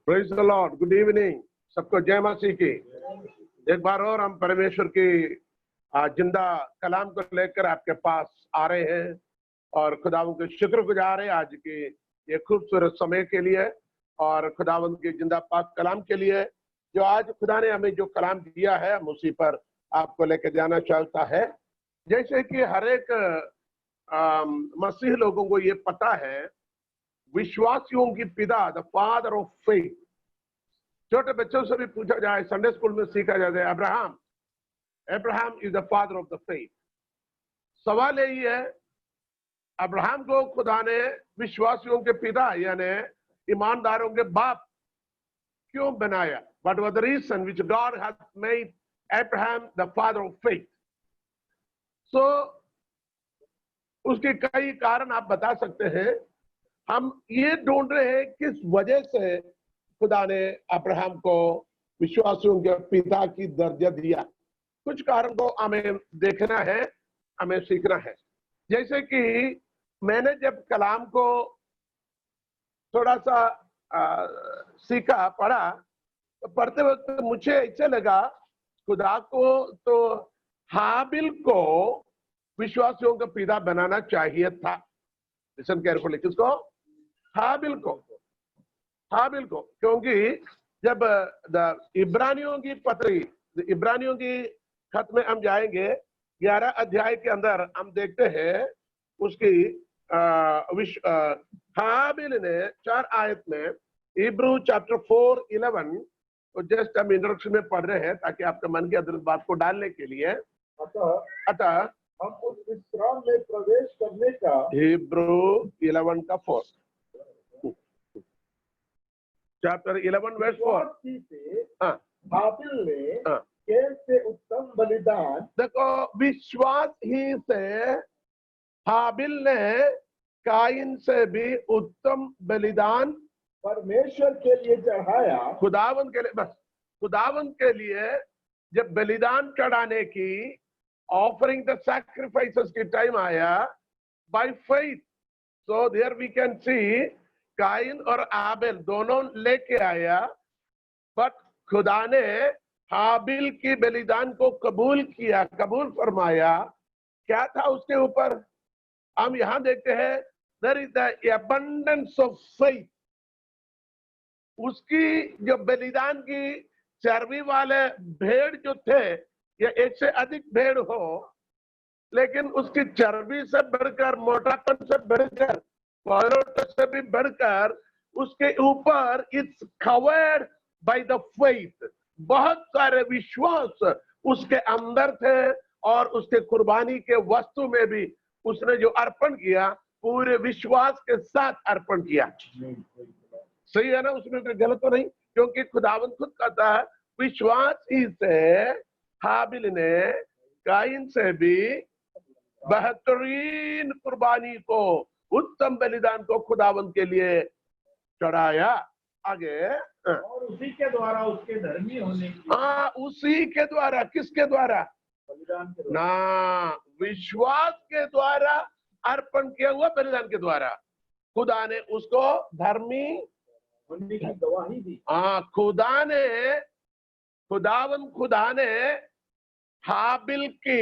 Praise the Lord, good evening, सबको जय मसीह की। एक बार और हम परमेश्वर की जिंदा कलाम को लेकर आपके पास आ रहे हैं और खुदावंद के शुक्रगुजार हैं आज के ये खूबसूरत समय के लिए और खुदावंद के जिंदा पाक कलाम के लिए जो आज खुदा ने हमें जो कलाम दिया है हम उसी पर आपको लेकर जाना चाहता है। जैसे कि हर एक मसीह लोगों को ये पता है, विश्वासियों की पिता, द फादर ऑफ फेथ। छोटे बच्चों से भी पूछा जाए, संडे स्कूल में सीखा जाता है, Abraham is the father of the faith. सवाल यही है, अब्राहम को खुदा ने विश्वासियों के पिता यानी ईमानदारों के बाप क्यों बनाया? What was the reason which God has made Abraham the father of faith? So उसके कई कारण आप बता सकते हैं। हम ये ढूंढ रहे हैं किस वजह से खुदा ने अब्राहम को विश्वासियों के पिता की दर्जा दिया। कुछ कारण को हमें देखना है, हमें सीखना है। जैसे कि मैंने जब कलाम को थोड़ा सा सीखा, पढ़ा, तो पढ़ते वक्त मुझे ऐसे लगा खुदा को तो हाबिल को विश्वासियों का पिता बनाना चाहिए था। लिसन केयरफुली, किसको? हाबिल को, क्योंकि जब इब्रानियों की पत्री, इब्रानियों की खत में हम जाएंगे 11 अध्याय के अंदर हम देखते हैं उसकी हाबिल ने 4 आयत में हिब्रू चैप्टर 4:11 तो जस्ट हम इंट्रोडक्शन में पढ़ रहे हैं ताकि आपके मन के अंदर बात को डालने के लिए। अतः हम उस विश्राम में प्रवेश करने का, हिब्रू 11 का 4, चैप्टर 11 वर्स 4। हाबिल ने कैसे उत्तम बलिदान, देखो, विश्वास ही से हाबिल ने काइन से भी उत्तम बलिदान परमेश्वर के लिए चढ़ाया। खुदावंद के लिए, बस खुदावंद के लिए जब बलिदान चढ़ाने की, ऑफरिंग द सैक्रिफाइसेस की टाइम आया, by faith. So there we can see Cain और आबेल दोनों लेके आया, बट खुदा ने हाबिल की बलिदान को कबूल किया, कबूल फरमाया। क्या था उसके ऊपर? हम यहां देखते हैं, there is the abundance of faith. उसकी जो बलिदान की चर्बी वाले भेड़ जो थे, या एक से अधिक भेड़ हो, लेकिन उसकी चर्बी से बढ़कर, मोटापन से बढ़कर, पौरोट से भी बढ़कर उसके ऊपर it's covered by the faith. बहुत सारे विश्वास उसके अंदर थे और उसके कुर्बानी के वस्तु में भी उसने जो अर्पण किया पूरे विश्वास के साथ अर्पण किया। सही है ना? उसमें कोई गलत तो नहीं, क्योंकि खुदावंद खुद कहता है विश्वास ही से हाबिल ने काइन से भी बेहतरीन कुर्बानी को, उत्तम बलिदान को खुदावंद के लिए चढ़ाया। आगे, और उसी के द्वारा उसके धर्मी होने की, उसी के द्वारा, किसके द्वारा? बलिदान के ना, विश्वास के द्वारा अर्पण किया हुआ बलिदान के द्वारा खुदा ने उसको धर्मी होने की गवाही दी। खुदा ने हाबिल की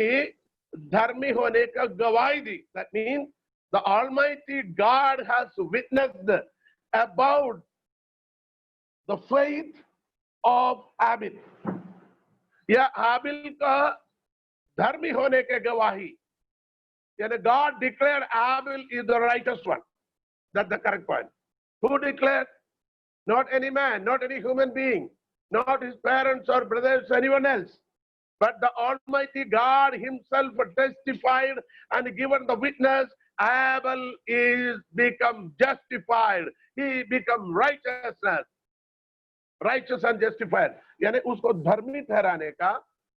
धर्मी होने का गवाही दी। That means the Almighty God has witnessed about the faith of Abel। या हाबिल का धर्मी होने के गवाही, यानी God declared Abel is the righteous one. That's the correct point. Who declared? Not any man, not any human being, not his parents or brothers, anyone else, but the Almighty God himself testified and given the witness. Abel is become justified. He become righteous and justified. यानी उसको धर्मी ठहराने का,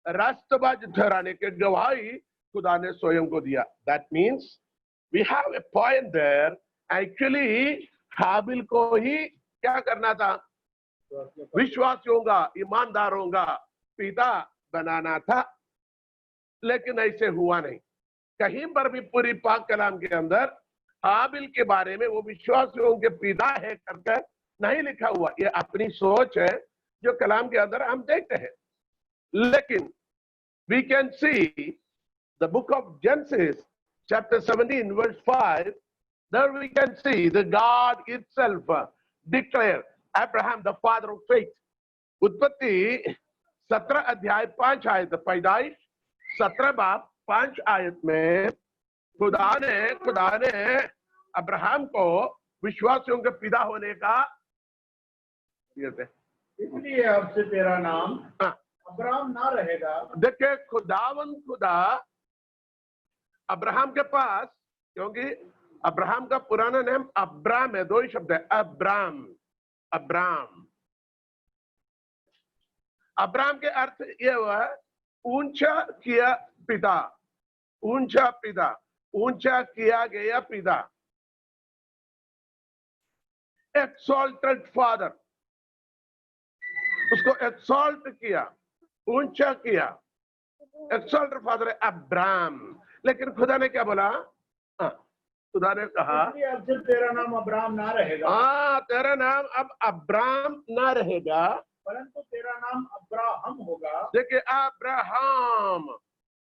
राष्ट्रवाद ठहराने के गवाही खुदा ने स्वयं को दिया। That means we have a point there. Actually हाबिल को ही क्या करना था? विश्वासियों का, ईमानदारों का पिता बनाना था, लेकिन ऐसे हुआ नहीं। कहीं पर भी पूरी पाक कलाम के अंदर हाबिल के बारे में वो विश्वासियों के पिता है करके नहीं लिखा हुआ, ये अपनी सोच है जो कलाम के अंदर हम देखते हैं। लेकिन we can see the book of Genesis chapter 17 verse 5, there we can see the God itself declare Abraham the father of faith. उत्पत्ति 17 अध्याय 5 आयत, पैदाइश 17 बाब 5 आयत में खुदा ने अब्राहम को विश्वासियों के पिता होने का इसलिए अब से तेरा नाम अब्राम ना रहेगा। देखिए खुदा अब्राहम के पास, क्योंकि अब्राहम का पुराना नाम अब्राम है, दो ही शब्द है, अब्राम। अब्राम के अर्थ ये हुआ ऊंचा किया पिता, ऊंचा किया गया पिता, एक्सॉल्टेड फादर, उसको एक्सॉल्ट किया, ऊंचा किया, एक्सॉल्टेड फादर है अब्राम। लेकिन खुदा ने क्या बोला? खुदा ने कहा अब से तेरा नाम अब्राम ना रहेगा। तेरा नाम अब अब्राम ना रहेगा, परंतु तेरा नाम अब्राहम होगा। देखिए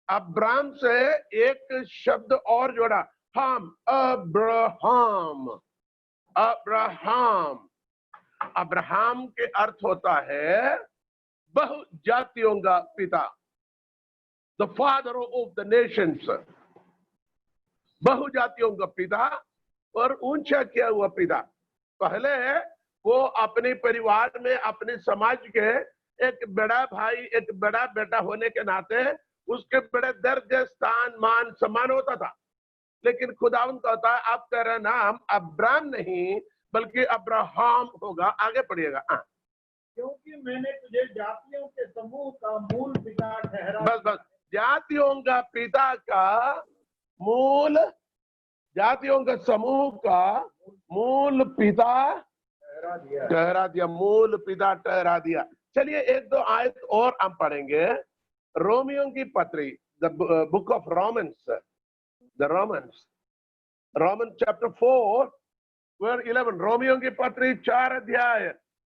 अब्राम से एक शब्द और जोड़ा, हम, अब्राहम के अर्थ होता है बहुजातियों का पिता, the father of the nations, बहुजातियों का पिता और ऊंचा किया हुआ पिता। पहले वो अपने परिवार में, अपने समाज के एक बड़ा भाई, एक बड़ा बेटा होने के नाते उसके बड़े दर्जे, स्थान, मान, सम्मान होता था। लेकिन खुदावंद कहता है अब तेरा नाम अब्राम नहीं बल्कि अब्राहम होगा। आगे पढ़िएगा। क्योंकि मैंने तुझे जातियों के समूह का मूल पिता ठहरा। बस जातियों का पिता का मूल, जातियों के समूह का मूल पिता ठहरा दिया, मूल पिता ठहरा दिया। चलिए एक दो आयत और हम पढ़ेंगे। रोमियों की पत्री, the book of Romans, Roman chapter 4 verse 11, रोमियों की पत्री 4 अध्याय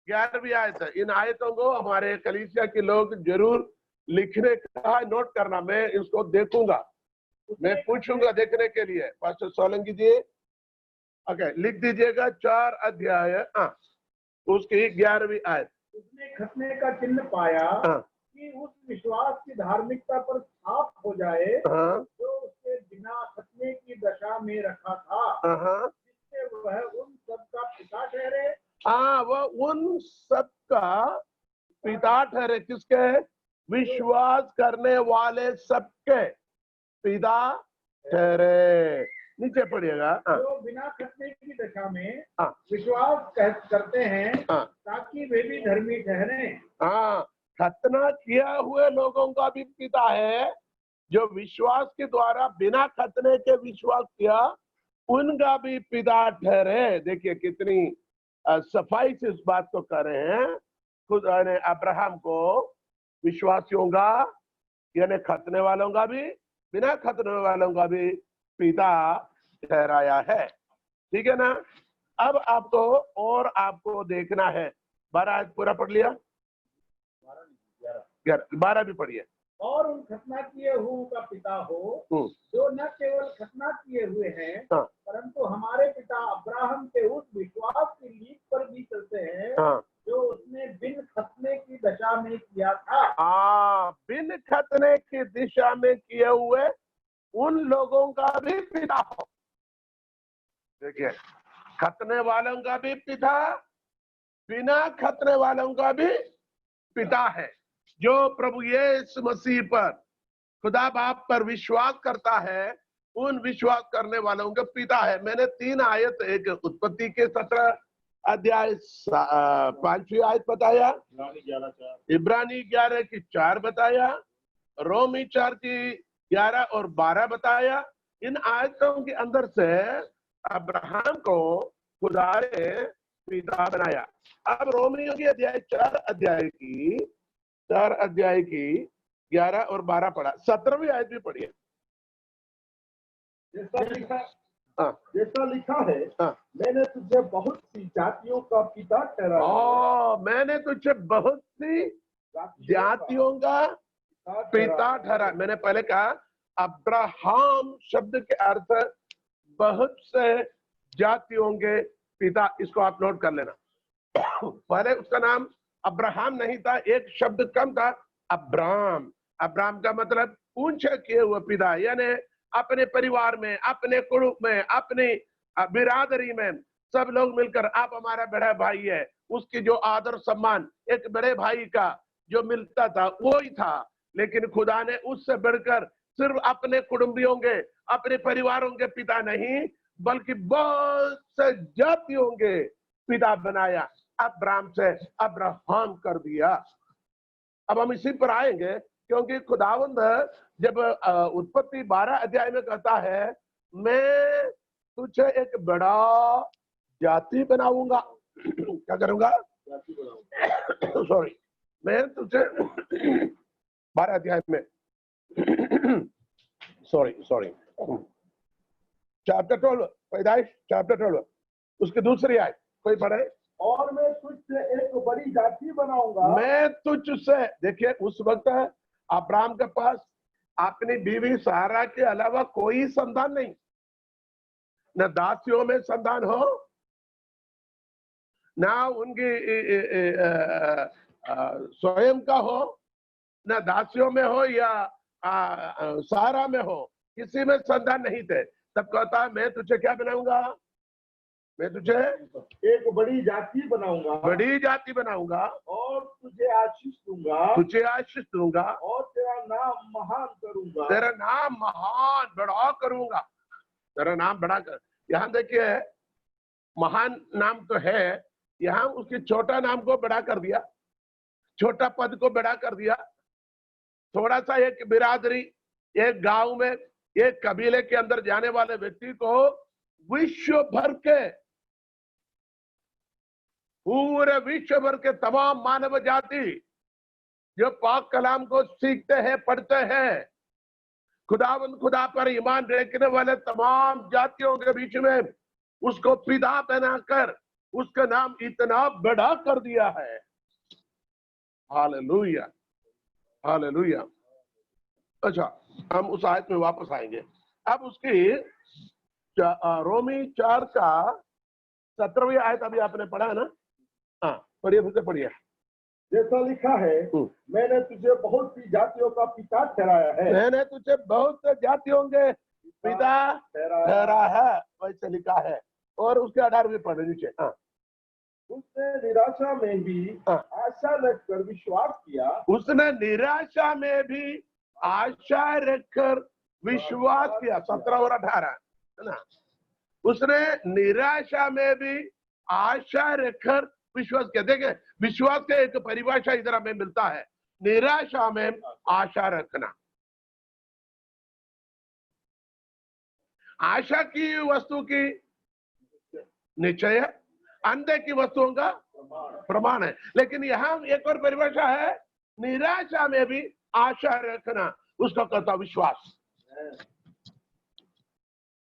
11वीं आयत। इन आयतों को हमारे कलीसिया के लोग जरूर लिखने का, नोट करना। मैं इसको देखूंगा, मैं पूछूंगा देखने के लिए। पास्टर सोलंकी जी ओके लिख दीजिएगा 4 अध्याय उसकी 11वीं आयत। उसने खतने का चिन्ह पाया कि उस विश्वास की धार्मिकता पर छाप हो जाए जो उसके बिना खतने की दशा में रखा था, जिससे वह उन सब का पिता ठहरे। वो उन सब का पिता ठहरे। किसके? विश्वास करने वाले सबके पिता ठहरे। नीचे पढ़िएगा। जो बिना खतने की दशा में विश्वास करते हैं ताकि वे भी धर्मी ठहरे। खतना किया हुए लोगों का भी पिता है, जो विश्वास के द्वारा बिना खतने के विश्वास किया उनका भी पिता ठहरे। देखिए कितनी सफाई से इस बात को कर रहे हैं। खुदा ने अब्राहम को विश्वासियों का, यानी खतने वालों का भी, बिना खतने वालों का भी पिता ठहराया है। ठीक है ना? अब आपको और आपको देखना है। 12 पूरा पढ़ लिया, 12 भी पढ़िए। और उन खतना किए हुओं का पिता हो जो न केवल खतना किए हुए हैं परंतु हमारे पिता अब्राहम के उस विश्वास की लीक पर भी चलते हैं जो उसने बिन खतने की दशा में किया था। बिन खतने की दिशा में किए हुए उन लोगों का भी पिता हो। देखिए खतने वालों का भी पिता, बिना खतने वालों का भी पिता है। जो प्रभु यीशु मसीह पर, खुदा बाप पर विश्वास करता है, उन विश्वास करने वालों का पिता है। मैंने 3 आयत, एक उत्पत्ति के 17 अध्याय 5वीं आयत बताया, इब्रानी 11 की 4 बताया, रोमी 4 की 11 और 12 बताया। इन आयतों के अंदर से अब्राहम को खुदा ने पिता बनाया। अब रोमियों की अध्याय 4 अध्याय की 11 और 12 पढ़ा। 17वीं आयत भी पढ़िए। हाँ, जैसा लिखा है, हाँ। मैंने तुझे बहुत सी जातियों का पिता ठहराया मैंने तुझे बहुत सी जातियों का पिता ठहरा। मैंने पहले कहा अब्राहम शब्द के अर्थ बहुत से जातियों के पिता, इसको आप नोट कर लेना। पहले उसका नाम अब्राहम नहीं था, एक शब्द कम था, अब्राम। अब्राम का मतलब ऊंचे किए हुए पिता, यानी अपने परिवार में, अपने कुटुंब में, अपनी बिरादरी में सब लोग मिलकर आप हमारा बड़ा भाई है, उसकी जो आदर सम्मान एक बड़े भाई का जो मिलता था वो ही था। लेकिन खुदा ने उससे बढ़कर सिर्फ अपने कुटुंबियों के, अपने परिवारों के पिता नहीं, बल्कि बहुत से जातियों के पिता बनाया। अब्राम से अब्राहम कर दिया। अब हम इसी पर आएंगे, क्योंकि खुदावंद जब उत्पत्ति 12 अध्याय में कहता है मैं तुझे एक बड़ा जाति बनाऊंगा। क्या करूंगा? सॉरी, मैं तुझे 12 अध्याय में सॉरी चैप्टर 12, पैदाइश चैप्टर 12 उसकी दूसरी आयत कोई पढ़े। और मैं तुझसे एक बड़ी जाति बनाऊंगा। मैं तुझसे, देखिए उस वक्त अब्राम के पास अपनी बीवी सारा के अलावा कोई संतान नहीं, न दासियों में संतान हो, ना उनकी स्वयं का हो, न दासियों में हो या सारा में हो, किसी में संतान नहीं थे। तब कहता है मैं तुझे क्या बनाऊंगा? मैं तुझे एक बड़ी जाति बनाऊंगा, बड़ी जाति बनाऊंगा, और तुझे आशीष दूंगा, तुझे आशीष दूंगा, और तेरा नाम महान करूंगा। तेरा नाम महान बड़ा करूंगा। तेरा नाम बड़ा कर, यहाँ देखिए महान नाम तो है, यहाँ उसके छोटा नाम को बड़ा कर दिया, छोटा पद को बड़ा कर दिया। थोड़ा सा एक बिरादरी, एक गांव में, एक कबीले के अंदर जाने वाले व्यक्ति को विश्व भर के, पूरे विश्व भर के तमाम मानव जाति जो पाक कलाम को सीखते हैं, पढ़ते हैं, खुदा पर ईमान रखने वाले तमाम जातियों के बीच में उसको पिता बनाकर उसका नाम इतना बड़ा कर दिया है। Hallelujah, hallelujah. अच्छा, हम उस आयत में वापस आएंगे। अब उसकी रोमी 4 का 17वीं आयत अभी आपने पढ़ा है ना? हाँ, पढ़िए, फिर से पढ़िए। जैसा लिखा है, मैंने तुझे बहुत सी जातियों का पिता ठहराया है। मैंने तुझे बहुत से जातियों के पिता ठहरा है, वैसे लिखा है। और उसके 18वीं पढ़ नीचे। हाँ, उसने निराशा में भी आशा रखकर विश्वास किया। उसने निराशा में भी आशा रखकर विश्वास किया। 17 और 18 है ना? उसने निराशा में भी आशा रखकर विश्वास किया। देखें, विश्वास का एक परिभाषा इधर हमें मिलता है, निराशा में आशा रखना। आशा की वस्तु की निश्चय, अंधे की वस्तुओं का प्रमाण है। लेकिन यहाँ एक और परिभाषा है, निराशा में भी आशा रखना, उसका कहता विश्वास।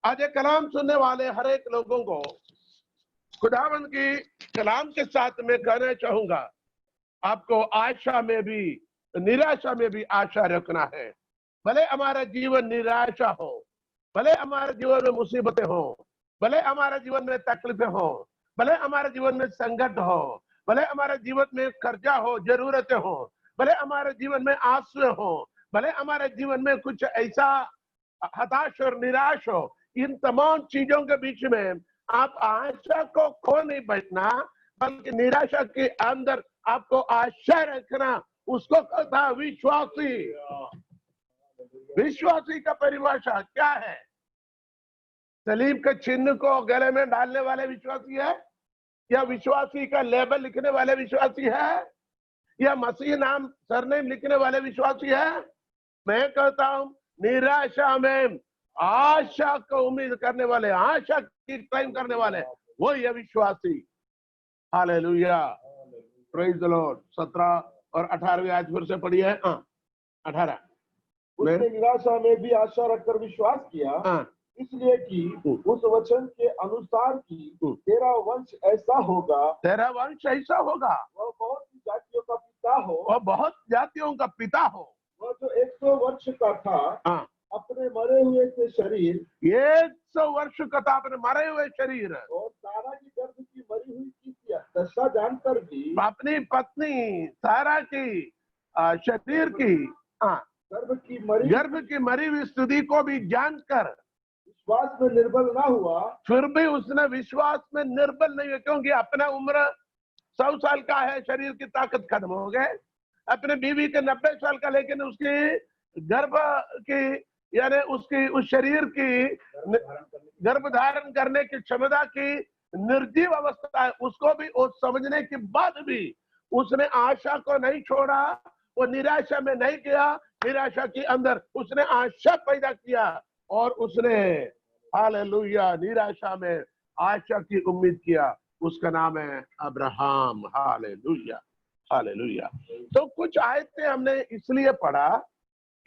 आज एक कलाम सुनने वाले हर एक लोगों को खुदावंद की कलाम के साथ में कहना चाहूंगा, आपको आशा में भी निराशा में भी आशा रखना है। भले हमारा जीवन निराशा हो, भले हमारे जीवन में मुसीबतें हो, भले हमारे जीवन में तकलीफें हो, भले हमारे जीवन में संकट हो, भले हमारे जीवन में कर्जा हो, जरूरतें हो, भले हमारे जीवन में आंसू हो, भले हमारे जीवन में कुछ ऐसा हताश और निराश हो, इन तमाम चीजों के बीच में आप आशा को खो नहीं बैठना, बल्कि निराशा के अंदर आपको आशा रखना। उसको कहता विश्वासी। विश्वासी का परिभाषा क्या है? सलीब के चिन्ह को गले में डालने वाले विश्वासी है, या विश्वासी का लेबल लिखने वाले विश्वासी है, या मसीह नाम सरनेम लिखने वाले विश्वासी है? मैं कहता हूं निराशा में आशा को उम्मीद करने वाले, आशा की क्लेम करने वाले, वो ये विश्वासी। Hallelujah, praise the Lord. 17 और 18वीं आयत फिर से पढ़िए। 18 उसने निराशा में भी आशा रखकर विश्वास किया इसलिए कि उस वचन के अनुसार की तेरा वंश ऐसा होगा, तेरा वंश ऐसा होगा, वह बहुत सी जातियों का पिता हो, वह बहुत जातियों का पिता हो। वह जो 100 वर्ष का था, हाँ, अपने मरे हुए से शरीर 100 वर्ष का था अपने मरे हुए शरीर, और सारा की गर्भ की मरी हुई की दशा जानकर भी, अपनी पत्नी सारा की शरीर की गर्भ की मरी हुई स्थिति को भी जानकर विश्वास में निर्बल ना हुआ, फिर भी उसने विश्वास में निर्बल नहीं हुआ, क्योंकि अपना उम्र 100 साल का है, शरीर की ताकत खत्म हो गए। अपने बीवी के 90 साल का, लेकिन उसकी गर्भ की यानी उसकी उस शरीर की गर्भ धारण करने की क्षमता की निर्जीव अवस्था है, उसको भी वो समझने के बाद भी उसने आशा को नहीं छोड़ा, वो निराशा में नहीं गया, निराशा के अंदर उसने आशा पैदा किया और उसने हालेलुया निराशा में आशा की उम्मीद किया। उसका नाम है अब्राहम। Hallelujah, hallelujah. तो कुछ आयतें हमने इसलिए पढ़ा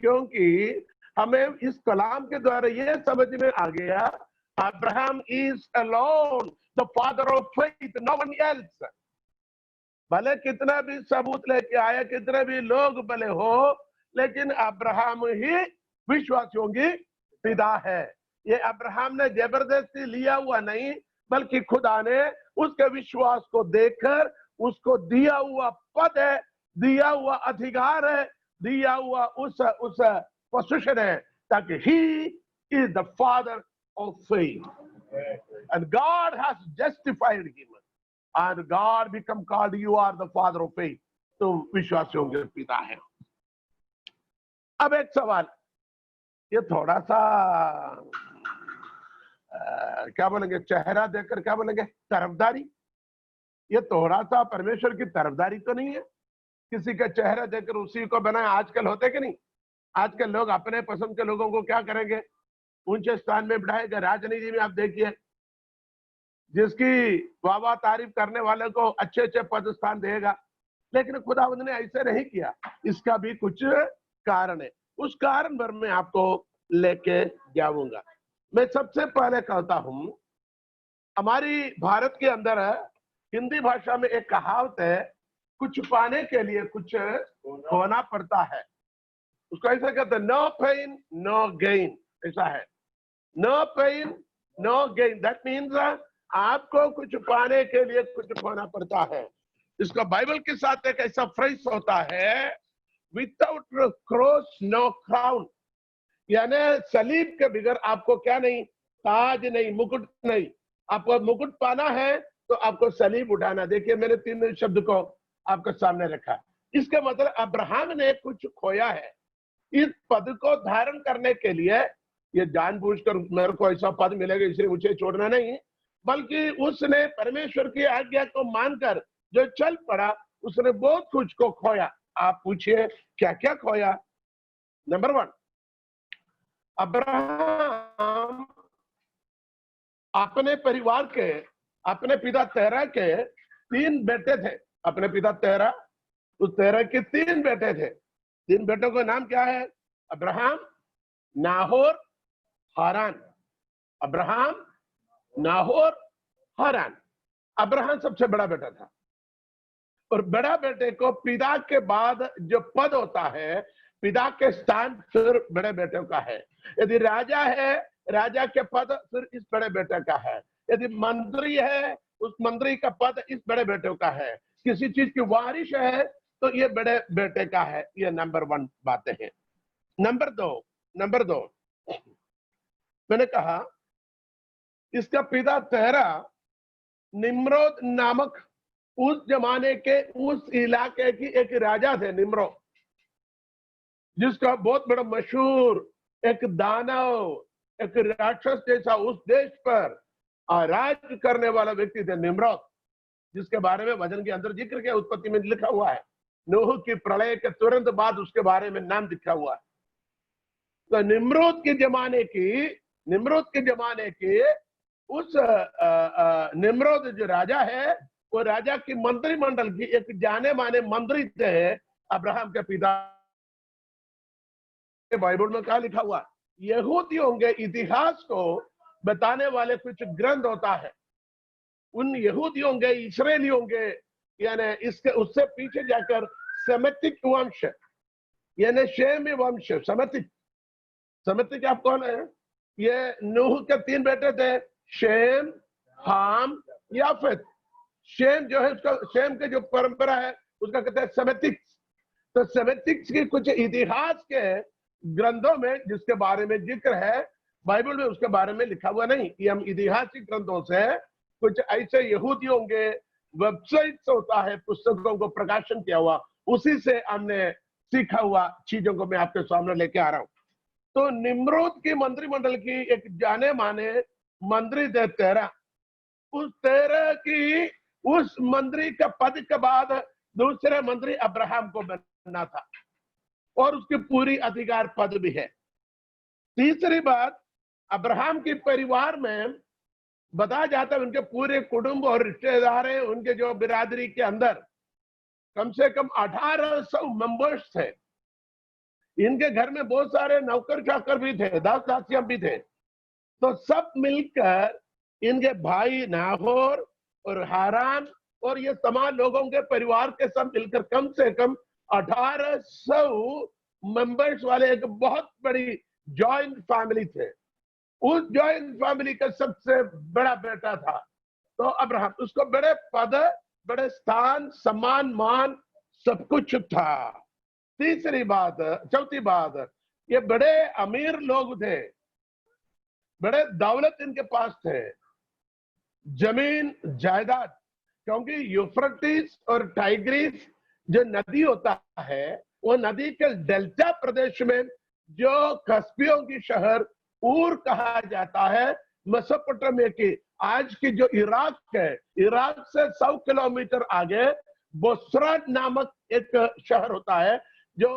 क्योंकि हमें इस कलाम के द्वारा यह समझ में आ गया, Abraham is alone the father of faith, no one else. भले कितना भी सबूत लेके आया, कितने भी लोग भले हो, लेकिन अब्राहम ही विश्वासियों की पिता है। ये अब्राहम ने जबरदस्ती लिया हुआ नहीं, बल्कि खुदा ने उसके विश्वास को देखकर उसको दिया हुआ पद है, दिया हुआ अधिकार है, दिया हुआ उस पोजीशन है, ताकि he is the father of faith and God has justified him and God become called you are the father of faith। तुम विश्वासियों के पिता हैं। अब एक सवाल, ये थोड़ा सा क्या बोलेंगे, चेहरा देखकर क्या बोलेंगे, तरफदारी। ये थोड़ा सा परमेश्वर की तरफदारी तो नहीं है? किसी का चेहरा देखकर उसी को बनाए। आजकल होते कि नहीं, आजकल लोग अपने पसंद के लोगों को क्या करेंगे, ऊंचे स्थान में बढ़ाएगा। राजनीति में आप देखिए, जिसकी वाह तारीफ करने वाले को अच्छे अच्छे पद स्थान देगा, लेकिन खुदावंद ने ऐसे नहीं किया। इसका भी कुछ कारण है, उस कारण पर मैं आपको लेके जाऊंगा। मैं सबसे पहले कहता हूं, हमारी भारत के अंदर हिंदी भाषा में एक कहावत है, कुछ पाने के लिए कुछ खोना पड़ता है। उसको ऐसा कहते हैं, नो पेन नो गेन। ऐसा है, no pain no gain. That means आपको कुछ पाने के लिए कुछ खोना पड़ता है। इसका बाइबल के साथ एक ऐसा फ्रेज होता है, विदाउट क्रॉस नो क्राउन। यानी सलीब के बगैर आपको क्या नहीं, ताज नहीं, मुकुट नहीं। आपको मुकुट पाना है तो आपको सलीब उठाना। देखिए, मैंने 3 शब्द को आपके सामने रखा। इसका मतलब अब्राहम ने कुछ खोया है। इस पद को धारण करने के लिए, ये जानबूझकर मेरे को ऐसा पद मिलेगा इसलिए मुझे छोड़ना नहीं, बल्कि उसने परमेश्वर की आज्ञा को मानकर जो चल पड़ा, उसने बहुत कुछ को खोया। आप पूछिए क्या क्या खोया। नंबर 1, अब्राहम अपने परिवार के, अपने पिता तेरह के 3 बेटे थे। अपने पिता तेरह, उस तेरह के 3 बेटे थे। 3 बेटों का नाम क्या है? अब्राहम, नाहोर, हारान। अब्राहम, नाहोर, हारान। अब्राहम सबसे बड़ा बेटा था, और बड़ा बेटे को पिता के बाद जो पद होता है, पिता के स्थान फिर बड़े बेटे का है। यदि राजा है, राजा के पद फिर इस बड़े बेटे का है। यदि मंत्री है, उस मंत्री का पद इस बड़े बेटे का है। किसी चीज की वारिश है तो ये बड़े बेटे का है। ये नंबर 1 बातें हैं। नंबर 2, मैंने कहा इसका पिता तेरा निम्रोद नामक उस जमाने के, उस इलाके की एक राजा थे, निम्रोद, जिसका बहुत बड़ा मशहूर एक दानव, एक राक्षस जैसा उस देश पर राज करने वाला व्यक्ति थे निम्रोद, जिसके बारे में वचन के अंदर जिक्र किया, उत्पत्ति में लिखा हुआ है। नूह की प्रलय के तुरंत बाद उसके बारे में नाम लिखा हुआ है। तो निम्रोद के जमाने की उस निम्रोद जो राजा है, वो राजा की मंत्रिमंडल की एक जाने माने मंत्री थे अब्राहम के पिता। बाइबल में क्या लिखा हुआ? यहूदियों के इतिहास को बताने वाले कुछ ग्रंथ होता है। उन यहूदियों के, इस्राएलियों के, यानी इसके उससे पीछे जाकर सेमेटिक वंश, यानी शेमी वंश, सेमेटिक आप कौन है? ये नूह के 3 बेटे थे, शेम, हाम, याफेत। शेम जो है उसका, शेम के जो परंपरा है उसका कहते हैं सेमेटिक्स। तो सेमेटिक्स की कुछ इतिहास के ग्रंथों में जिसके बारे में जिक्र है, बाइबल में उसके बारे में लिखा हुआ नहीं। कि हम ऐतिहासिक ग्रंथों से कुछ ऐसे यहूदियों के वेबसाइट्स होता है, पुस्तकों को प्रकाशन किया हुआ, उसी से हमने सीखा हुआ चीजों को मैं आपके सामने लेके आ रहा हूं। तो निम्रोद की मंत्रिमंडल की एक जाने माने मंत्री थे 13। उस 13 की उस मंत्री का पद के बाद दूसरे मंत्री अब्राहम को बनना था, और उसकी पूरी अधिकार पद भी है। तीसरी बात, अब्राहम के परिवार में बताया जाता है उनके पूरे कुटुंब और रिश्तेदार हैं, उनके जो बिरादरी के अंदर कम से कम 1800 मेंबर्स थे। इनके घर में बहुत सारे नौकर चाकर भी थे, दास दासियां भी थे। तो सब मिलकर इनके भाई नाहोर और हारान और ये तमाम लोगों के परिवार के सब मिलकर कम से कम 1800 मेंबर्स वाले एक बहुत बड़ी जॉइंट फैमिली थे। उस जॉइंट फैमिली का सबसे बड़ा बेटा था तो अब्राहम। उसको बड़े पद, बड़े स्थान, सम्मान, मान सब कुछ था। तीसरी बात, चौथी बात, ये बड़े अमीर लोग थे, बड़े दौलत इनके पास थे, जमीन जायदाद। क्योंकि यूफ्रेटिस और टाइग्रिस जो नदी होता है, वो नदी के डेल्टा प्रदेश में जो कस्बियों की शहर ऊर कहा जाता है, मेसोपोटामिया की, आज की जो इराक है, इराक से 100 किलोमीटर आगे बोस्रा नामक एक शहर होता है, जो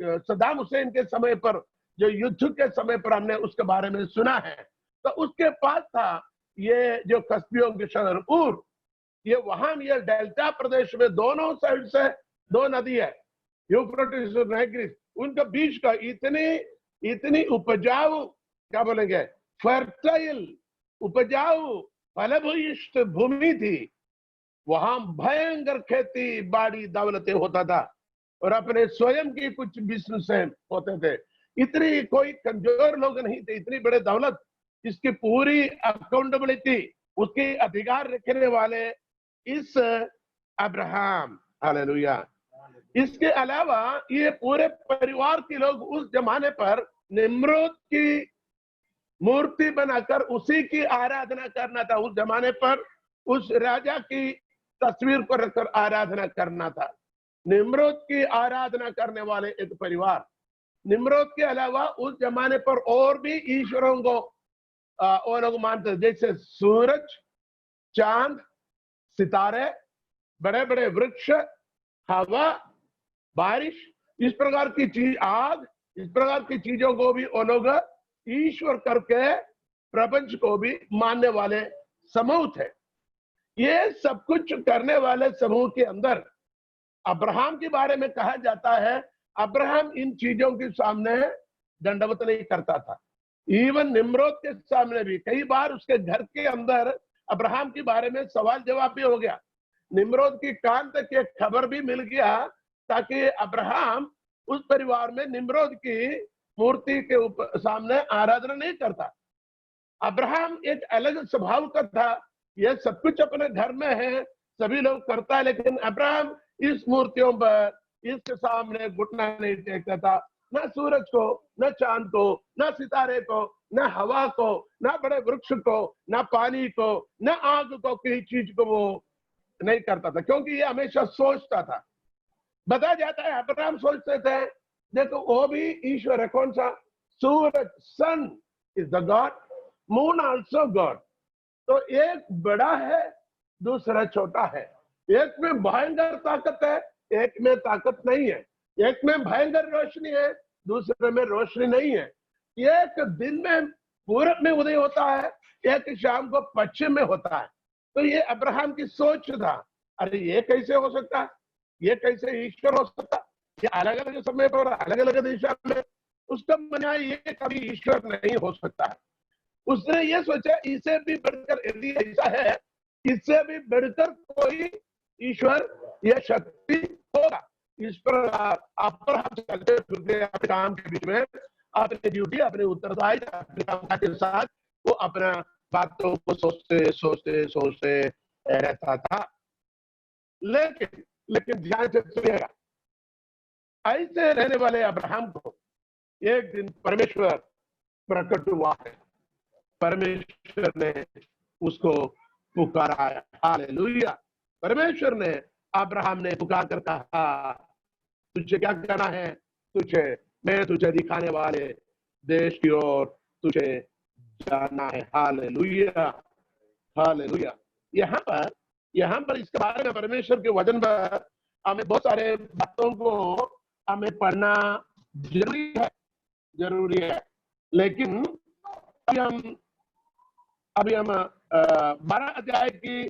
सद्दाम हुसैन के समय पर, जो युद्ध के समय पर हमने उसके बारे में सुना है। तो उसके पास था ये जो कस्बियों के शहर ऊर। ये वहां, ये डेल्टा प्रदेश में दोनों साइड से 2 नदी है, यूफ्रेटिस और टाइग्रिस। उनके बीच का इतनी उपजाऊ, क्या बोलेंगे, फर्टाइल, उपजाऊ फलभूयिष्ठ भूमि थी। वहां भयंकर खेती बाड़ी दौलतें होता था और अपने स्वयं की कुछ बिजनेस होते थे। इतनी कोई कमजोर लोग नहीं थे, इतनी बड़े दौलत, इसकी पूरी अकाउंटेबिलिटी, उसके अधिकार रखने वाले इस अब्राहम, हालेलुया। इसके अलावा ये पूरे परिवार के लोग उस जमाने पर निम्रोद की मूर्ति बनाकर उसी की आराधना करना था। उस जमाने पर उस राजा की तस्वीर को रखकर आराधना करना था। निम्रोद की आराधना करने वाले एक परिवार। निम्रोद के अलावा उस जमाने पर और भी ईश्वरों को वो लोग मानते, जैसे सूरज, चांद, सितारे, बड़े बड़े वृक्ष, हवा, बारिश, इस प्रकार की चीज, आग, इस प्रकार की चीजों को भी वो लोग ईश्वर करके प्रपंच को भी मानने वाले समूह थे। ये सब कुछ करने वाले समूह के अंदर अब्राहम के बारे में कहा जाता है, अब्राहम इन चीजों के सामने दंडवत नहीं करता था। इवन निम्रोद के सामने भी कई बार उसके घर के अंदर अब्राहम के बारे में सवाल जवाब भी हो गया। निम्रोद की कान तक एक खबर भी मिल गया, ताकि अब्राहम उस परिवार में निम्रोद की मूर्ति के सामने आराधना नहीं करता। अब्राहम एक अलग स्वभाव का था, यह सब कुछ अपने घर में है, सभी लोग करता है, लेकिन अब्राहम इस मूर्तियों पर, इसके सामने घुटना नहीं टेकता था। न सूरज को, न चांद को, न सितारे को, न हवा को, न बड़े वृक्ष को, न पानी को, न आग को, किसी चीज को वो नहीं करता था, क्योंकि ये हमेशा सोचता था। बताया जाता है अब्राहम सोचते थे, देखो वो भी ईश्वर है। कौन सा? सूरज, sun is the god, moon also god. तो एक बड़ा है, दूसरा छोटा है। एक में भयंकर ताकत है, एक में ताकत नहीं है। एक में भयंकर रोशनी है, दूसरे में रोशनी नहीं है। एक दिन में पूरब में उदय होता है, एक शाम को पश्चिम में होता है। तो ये अब्राहम की सोच था, अरे ये कैसे हो सकता है, ये कैसे ईश्वर हो सकता, ये अलग अलग समय पर अलग अलग दिशा में उसका माना ये कभी ईश्वर नहीं हो सकता है। उसने ये सोचा इसे भी बढ़कर, यदि ऐसा है, इससे भी बढ़कर कोई ईश्वर या शक्ति होगा। इस पर आप पर हम चलते फिरते अपने काम के बीच में अपनी ड्यूटी, अपने उत्तरदायित्व, अपने काम के साथ वो अपना बातों को सोचते सोचते सोचते रहता था। लेकिन ध्यान से सुनिएगा, ऐसे रहने वाले अब्राहम को एक दिन परमेश्वर प्रकट हुआ है। परमेश्वर ने उसको पुकारा। हालेलुया। परमेश्वर ने अब्राहम ने पुकार कर कहा, तुझे क्या करना है? मैं तुझे दिखाने वाले देश की ओर तुझे जाना है। Hallelujah, hallelujah. यहाँ पर इसके बारे में परमेश्वर के वचन पर हमें बहुत सारे बातों को हमें पढ़ना जरूरी है। लेकिन अभी हम 12 अध्याय की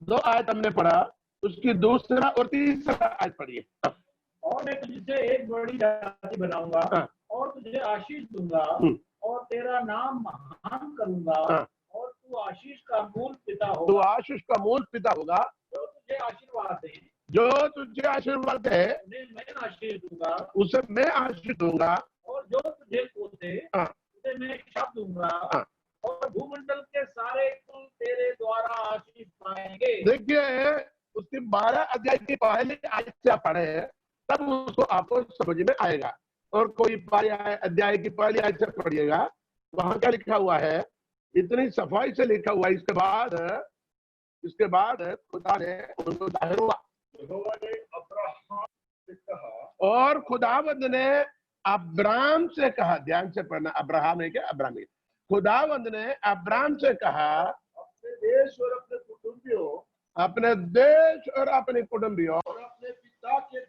2 आयत हमने पढ़ा, उसकी दूसरा और तीसरा आयत पढ़िए। और मैं तुझसे एक बड़ी जाति बनाऊंगा और तुझे आशीष दूंगा और तेरा नाम महान करूंगा और तू आशीष का मूल पिता होगा। तू आशीष का मूल पिता होगा। जो तुझे आशीर्वाद दे, जो तुझे आशीर्वाद है उन्हें मैं आशीष दूंगा, उसे मैं आशीष दूंगा। और जो तुझे कोसे उसे मैं शाप दूंगा, और भूमंडल के सारे कुल तेरे द्वारा आशीष पाएंगे। देखिए, उसकी 12 अध्याय की पहली आयत से पढ़े तब उसको आपको समझ में आएगा। और कोई अध्याय की पहली आयत से पढ़िएगा, वहां क्या लिखा हुआ है, इतनी सफाई से लिखा हुआ है। इसके बाद खुदा ने उनको जाहिर हुआ और खुदावंद ने अब्राम से कहा, ध्यान से पढ़ना, अब्राहम है क्या? अब्राहम। खुदावंद ने अब्राम से कहा, अपने देश और अपने कुटुंबियों और अपने कुटुंबियों और अपने पिता के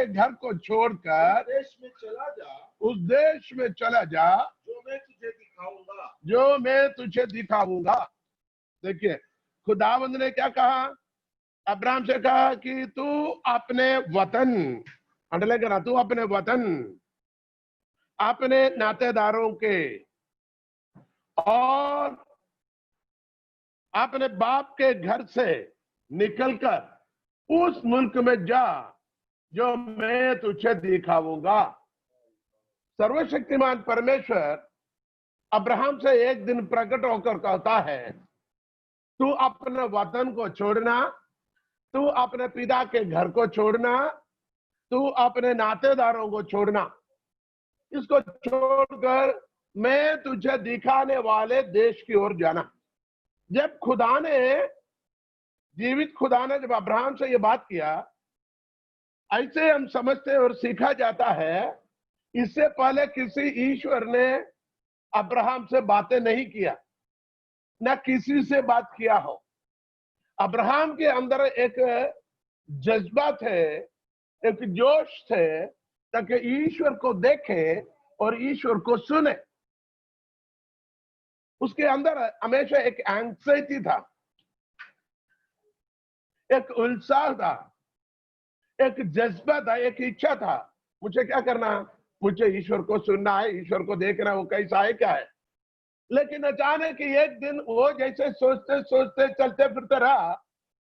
घर को छोड़कर उस देश में चला जा जो मैं तुझे दिखाऊंगा। देखिए, खुदावंद ने क्या कहा? अब्राम से कहा कि तू अपने वतन, अंडरलाइन करना, तू अपने वतन, अपने नातेदारों के और अपने बाप के घर से निकलकर उस मुल्क में जा जो मैं तुझे दिखाऊंगा। सर्वशक्तिमान परमेश्वर अब्राहम से एक दिन प्रकट होकर कहता है, तू अपने वतन को छोड़ना, तू अपने पिता के घर को छोड़ना, तू अपने नातेदारों को छोड़ना, इसको छोड़कर मैं तुझे दिखाने वाले देश की ओर जाना। जब जीवित खुदा ने जब अब्राहम से ये बात किया, ऐसे हम समझते और सीखा जाता है, इससे पहले किसी ईश्वर ने अब्राहम से बातें नहीं किया, न किसी से बात किया हो। अब्राहम के अंदर एक जज्बा थे, एक जोश थे, ताकि ईश्वर को देखे और ईश्वर को सुने। उसके अंदर हमेशा एक एंग्जाइटी था, एक उत्साह था, एक जज्बा था, एक इच्छा था, मुझे क्या करना, मुझे ईश्वर को सुनना है, ईश्वर को देखना, वो कैसा है, क्या है। लेकिन अचानक एक दिन वो जैसे सोचते सोचते चलते फिरते रहा,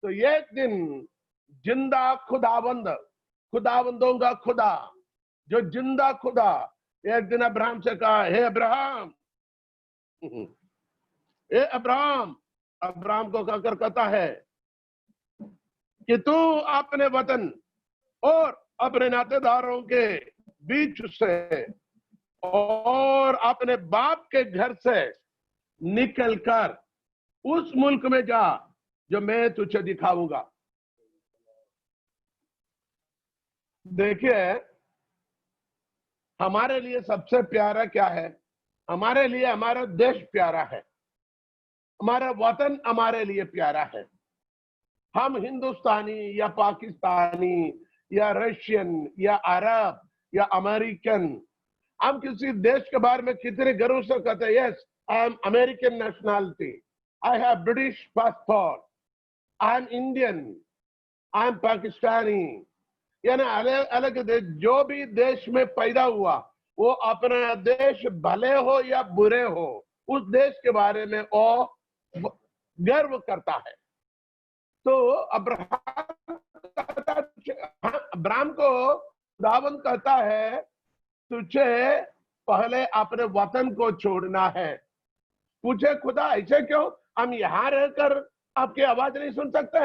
तो एक दिन जिंदा खुदावंदों का खुदा, जो जिंदा खुदा, एक दिन अब्राहम से कहा, हे अब्राहम, अब्राहम को कहकर कहता है कि तू अपने वतन और अपने नातेदारों के बीच से और अपने बाप के घर से निकलकर उस मुल्क में जा जो मैं तुझे दिखाऊंगा। देखिए, हमारे लिए सबसे प्यारा क्या है? हमारे लिए हमारा देश प्यारा है, हमारा वतन हमारे लिए प्यारा है। हम हिंदुस्तानी या पाकिस्तानी या रशियन या अरब या अमेरिकन, हम किसी देश के बारे में कितने गर्व से कहते हैं, yes I am American nationality, I have British passport, I am Indian, I am Pakistani, यानी अलग अलग देश, जो भी देश में पैदा हुआ वो अपना देश भले हो या बुरे हो, उस देश के बारे में वो गर्व करता है। तो अब्राहम को खुदावंद कहता है तुझे पहले अपने वतन को छोड़ना है। पूछे खुदा ऐसे क्यों? हम यहाँ रहकर आपकी आवाज नहीं सुन सकते?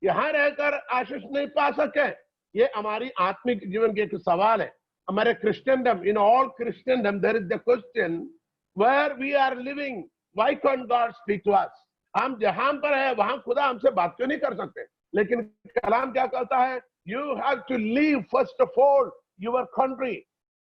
यहाँ रहकर आशीष नहीं पा सके? ये हमारी आत्मिक जीवन के एक सवाल है। हमारे Christendom, in all Christendom there is the question where we are living, why can't God speak to us? हम जहां पर है वहां खुदा हमसे बात क्यों नहीं कर सकते? लेकिन कलाम क्या कहता है? You have to leave first of all your country.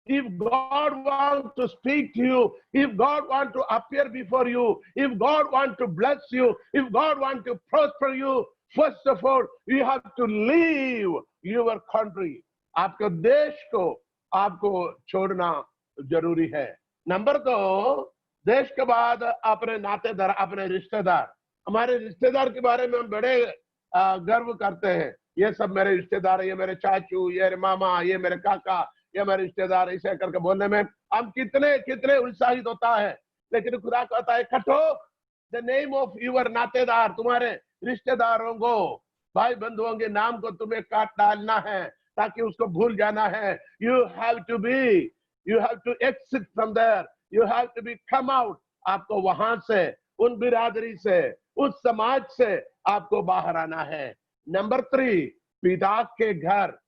If God wants to speak to you, if God wants to appear before you, if God wants to bless you, if God wants to prosper you, first of all, you have to leave your country. आपके देश को आपको छोड़ना जरूरी है। Number 2, देश के बाद अपने नातेदार, अपने रिश्तेदार। हमारे रिश्तेदार के बारे में हम बड़े गर्व करते हैं। ये सब मेरे रिश्तेदार, ये मेरे चाचू, ये मेरे मामा, ये मेरे काका, ये मेरे रिश्तेदार, ऐसे करके बोलने में हम कितने कितने उत्साहित होता है। लेकिन खुदा कहता है कटो द नेम ऑफ यूर नातेदार, तुम्हारे रिश्तेदारों को, भाई बंधुओं के नाम को तुम्हें काट डालना है ताकि उसको भूल जाना है। You have to exit from there, you have to be come out. आपको वहां से, उन बिरादरी से, उस समाज से आपको बाहर आना है। नंबर 3, पिता के घर।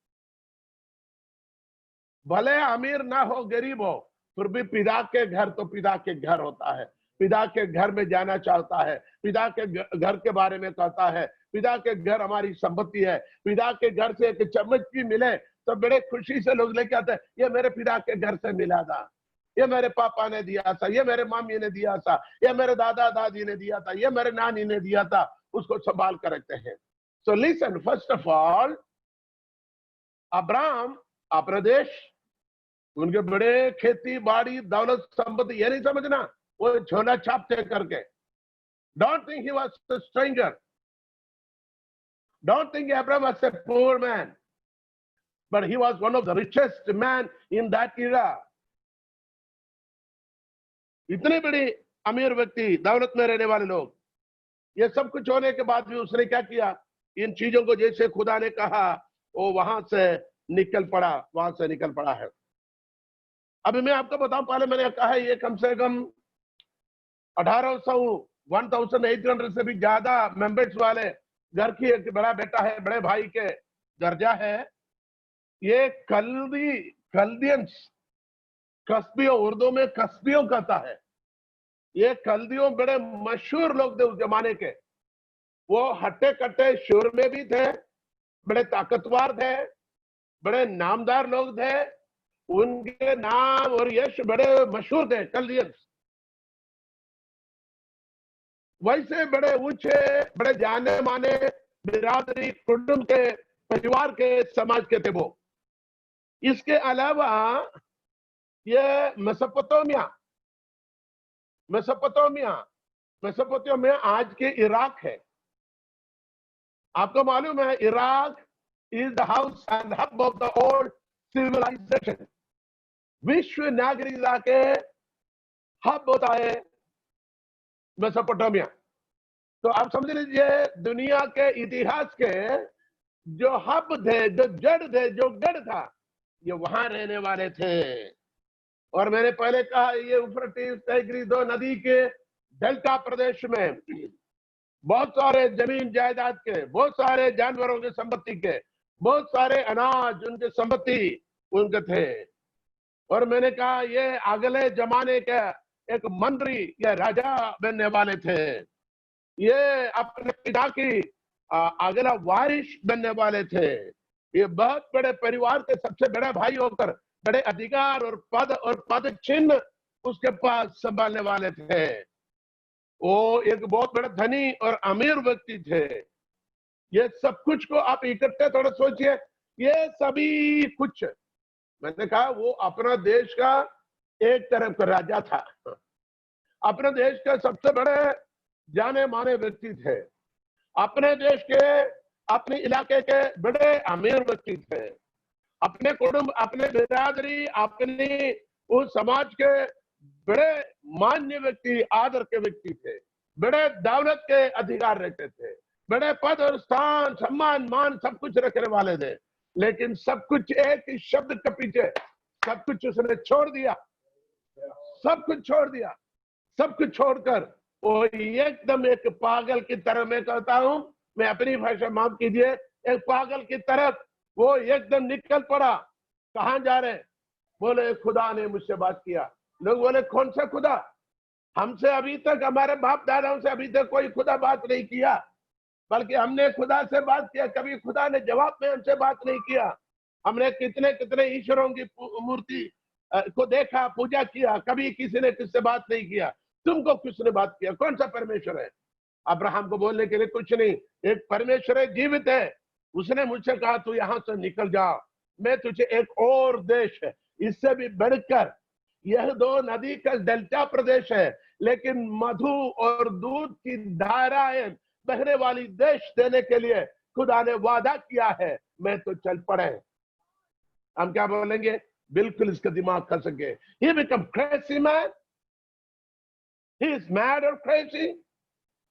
भले अमीर ना हो, गरीब हो, फिर भी पिता के घर तो पिता के घर होता है। पिता के घर में जाना चाहता है, पिता के घर के बारे में कहता है। पिता के घर हमारी संपत्ति है। पिता के घर से एक चम्मच भी मिले तो बड़े खुशी से लोग लेके आते हैं, ये मेरे पिता के घर से मिला था, ये मेरे पापा ने दिया था, ये मेरे मम्मी ने दिया था, ये मेरे दादा दादी ने दिया था, ये मेरे नानी ने दिया था। उसको संभाल कर रखते हैं। So listen, first of all Abraham अपना देश, उनके बड़े खेती बाड़ी दौलत संपत्ति, ये नहीं समझना वो झोला छापते करके। Don't think he was a stranger, don't think Abraham was a poor man, but he was one of the richest man in that era. इतने बड़े अमीर व्यक्ति, दौलत में रहने वाले लोग, ये सब कुछ होने के बाद भी उसने क्या किया? इन चीजों को जैसे खुदा ने कहा वो वहां से निकल पड़ा है। अभी मैं आपको बताऊं, पहले मैंने कहा है ये कम से कम 1800 से भी ज्यादा मेंबर्स वाले घर की एक बड़ा बेटा है, बड़े भाई के दर्जा है। ये कल्दियंस, कस्बियों, उर्दू में कस्बियों कहता है। ये कल्दियों बड़े मशहूर लोग थे उस जमाने के। वो हट्टे कट्टे शूर में भी थे, बड़े ताकतवर थे, बड़े नामदार लोग थे। उनके नाम और यश बड़े मशहूर थे, कल्दियंस। वैसे बड़े ऊंचे, बड़े जाने माने बिरादरी, कुटुंब के, परिवार के, समाज के थे वो। इसके अलावा ये मेसोपोटामिया आज के इराक है। आपको मालूम है Iraq is the house and hub of the old civilisation. विश्व नागरिकता के हब होता है मेसोपोटामिया। तो आप समझ लीजिए दुनिया के इतिहास के जो हब थे, जो जड़ था, ये वहां रहने वाले थे। और मैंने पहले कहा ये यूफ्रेटिस टाइग्रिस 2 नदी के डेल्टा प्रदेश में बहुत सारे जमीन जायदाद के, बहुत सारे जानवरों की संपत्ति के, बहुत सारे अनाज उनके संपत्ति उनके थे। और मैंने कहा ये अगले जमाने के एक मंत्री या राजा बनने वाले थे। ये अपने पिता की अगला वारिस बनने वाले थे। ये बहुत बड़े परिवार के सबसे बड़े भाई होकर बड़े अधिकार और पद चिन्ह उसके पास संभालने वाले थे। वो एक बहुत बड़ा धनी और अमीर व्यक्ति थे। ये सब कुछ को आप इकट्ठे थोड़ा सोचिए, ये सभी कुछ, मैंने कहा वो अपना देश का एक तरफ का राजा था, अपने देश के सबसे बड़े जाने माने व्यक्ति थे, अपने देश के, अपने इलाके के बड़े अमीर व्यक्ति थे। अपने कुटुंब, अपने बिरादरी, अपने उस समाज के बड़े मान्य व्यक्ति, आदर के व्यक्ति थे, बड़े दौलत के अधिकार रखते थे, बड़े पद और स्थान, सम्मान, मान सब कुछ रखने वाले थे, लेकिन सब कुछ एक ही शब्द के पीछे सब कुछ उसने छोड़ दिया, सब कुछ छोड़ दिया। सब कुछ छोड़कर वो एकदम एक पागल की तरह, मैं कहता हूं, मैं अपनी भाषा माफ कीजिए, एक पागल की तरफ वो एकदम निकल पड़ा। कहां जा रहे? बोले खुदा ने मुझसे बात किया। लोग बोले कौन सा खुदा? हमसे अभी तक, हमारे बाप दादाओं से अभी तक कोई खुदा बात नहीं किया, बल्कि हमने खुदा से बात किया, कभी खुदा ने जवाब में हमसे बात नहीं किया। हमने कितने कितने ईश्वरों की मूर्ति को देखा, पूजा किया, कभी किसी ने किससे बात नहीं किया। तुमको किसने बात किया? कौन सा परमेश्वर है? अब्राहम को बोलने के लिए कुछ नहीं, एक परमेश्वर है, जीवित है। उसने मुझसे कहा तू यहां से निकल जा, मैं तुझे एक और देश है, इससे भी बढ़कर, यह दो नदी का डेल्टा प्रदेश है, लेकिन मधु और दूध की धाराएं बहने वाली देश देने के लिए खुदा ने वादा किया है, मैं तो चल पड़े। हम क्या बोलेंगे? बिल्कुल इसका दिमाग खा सके। He become crazy man. He is mad or crazy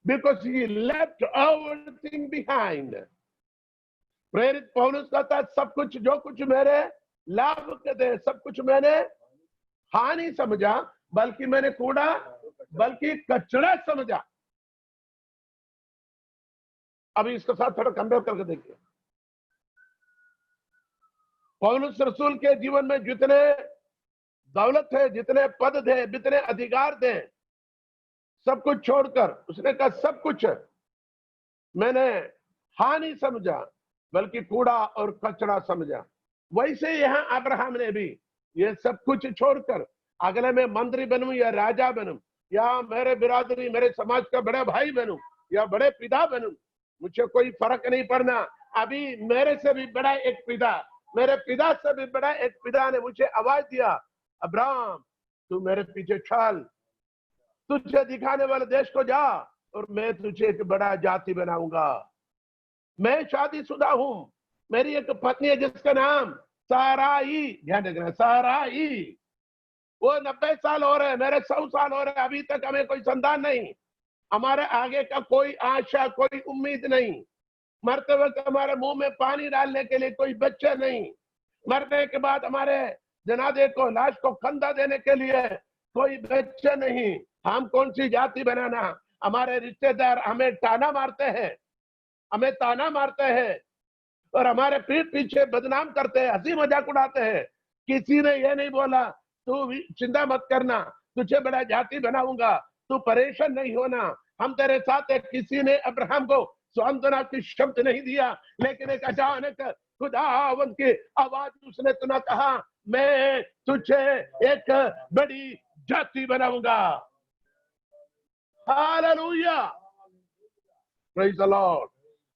because he left everything behind. प्रेरित पौलुस कहता है सब कुछ, जो कुछ मेरे लाभ के थे, सब कुछ मैंने हानि समझा, बल्कि मैंने कूड़ा, बल्कि कचरा समझा। अभी इसके साथ थोड़ा कंपेयर करके देखिए। पौलुस रसूल के जीवन में जितने दौलत थे, जितने पद थे, जितने अधिकार थे, सब कुछ छोड़कर उसने कहा सब कुछ मैंने हानि समझा, बल्कि कूड़ा और कचरा समझा। वैसे यहां अब्राहम ने भी ये सब कुछ छोड़कर, अगले मैं मंत्री बनूं या राजा बनूं, या मेरे बिरादरी, मेरे समाज का बड़ा भाई बनूं या बड़े पिता बनूं, मुझे कोई फर्क नहीं पड़ना। अभी मेरे से भी बड़ा एक पिता, मेरे पिता से भी बड़ा एक पिता ने मुझे आवाज दिया, अब्राहम तू मेरे पीछे चल, तुझे दिखाने वाले देश को जा और मैं तुझे एक बड़ा जाति बनाऊंगा। मैं शादीशुदा हूं, मेरी एक पत्नी है जिसका नाम साराई, ध्यान रखना साराई। वो 90 साल हो रहे, मेरे 100 साल हो रहे, अभी तक हमें कोई संतान नहीं, हमारे आगे का कोई आशा, कोई उम्मीद नहीं। मरते वक्त हमारे मुंह में पानी डालने के लिए कोई बच्चा नहीं, मरने के बाद हमारे जनाजे को, लाश को कंधा देने के लिए कोई बच्चा नहीं। हम कौन सी जाति बनाना? हमारे रिश्तेदार हमें ताना मारते हैं, हमें ताना मारते हैं और हमारे पीठ पीछे बदनाम करते हैं, हंसी मजाक उड़ाते हैं। किसी ने यह नहीं बोला तू चिंता मत करना, तुझे बड़ा जाति बनाऊंगा, तू परेशान नहीं होना, हम तेरे साथ है। किसी ने अब्राहम को सांत्वना की शब्द नहीं दिया, लेकिन एक अचानक खुदावंद की आवाज उसने सुना, कहा मैं तुझे एक बड़ी जाति बनाऊंगा। Hallelujah, praise the Lord.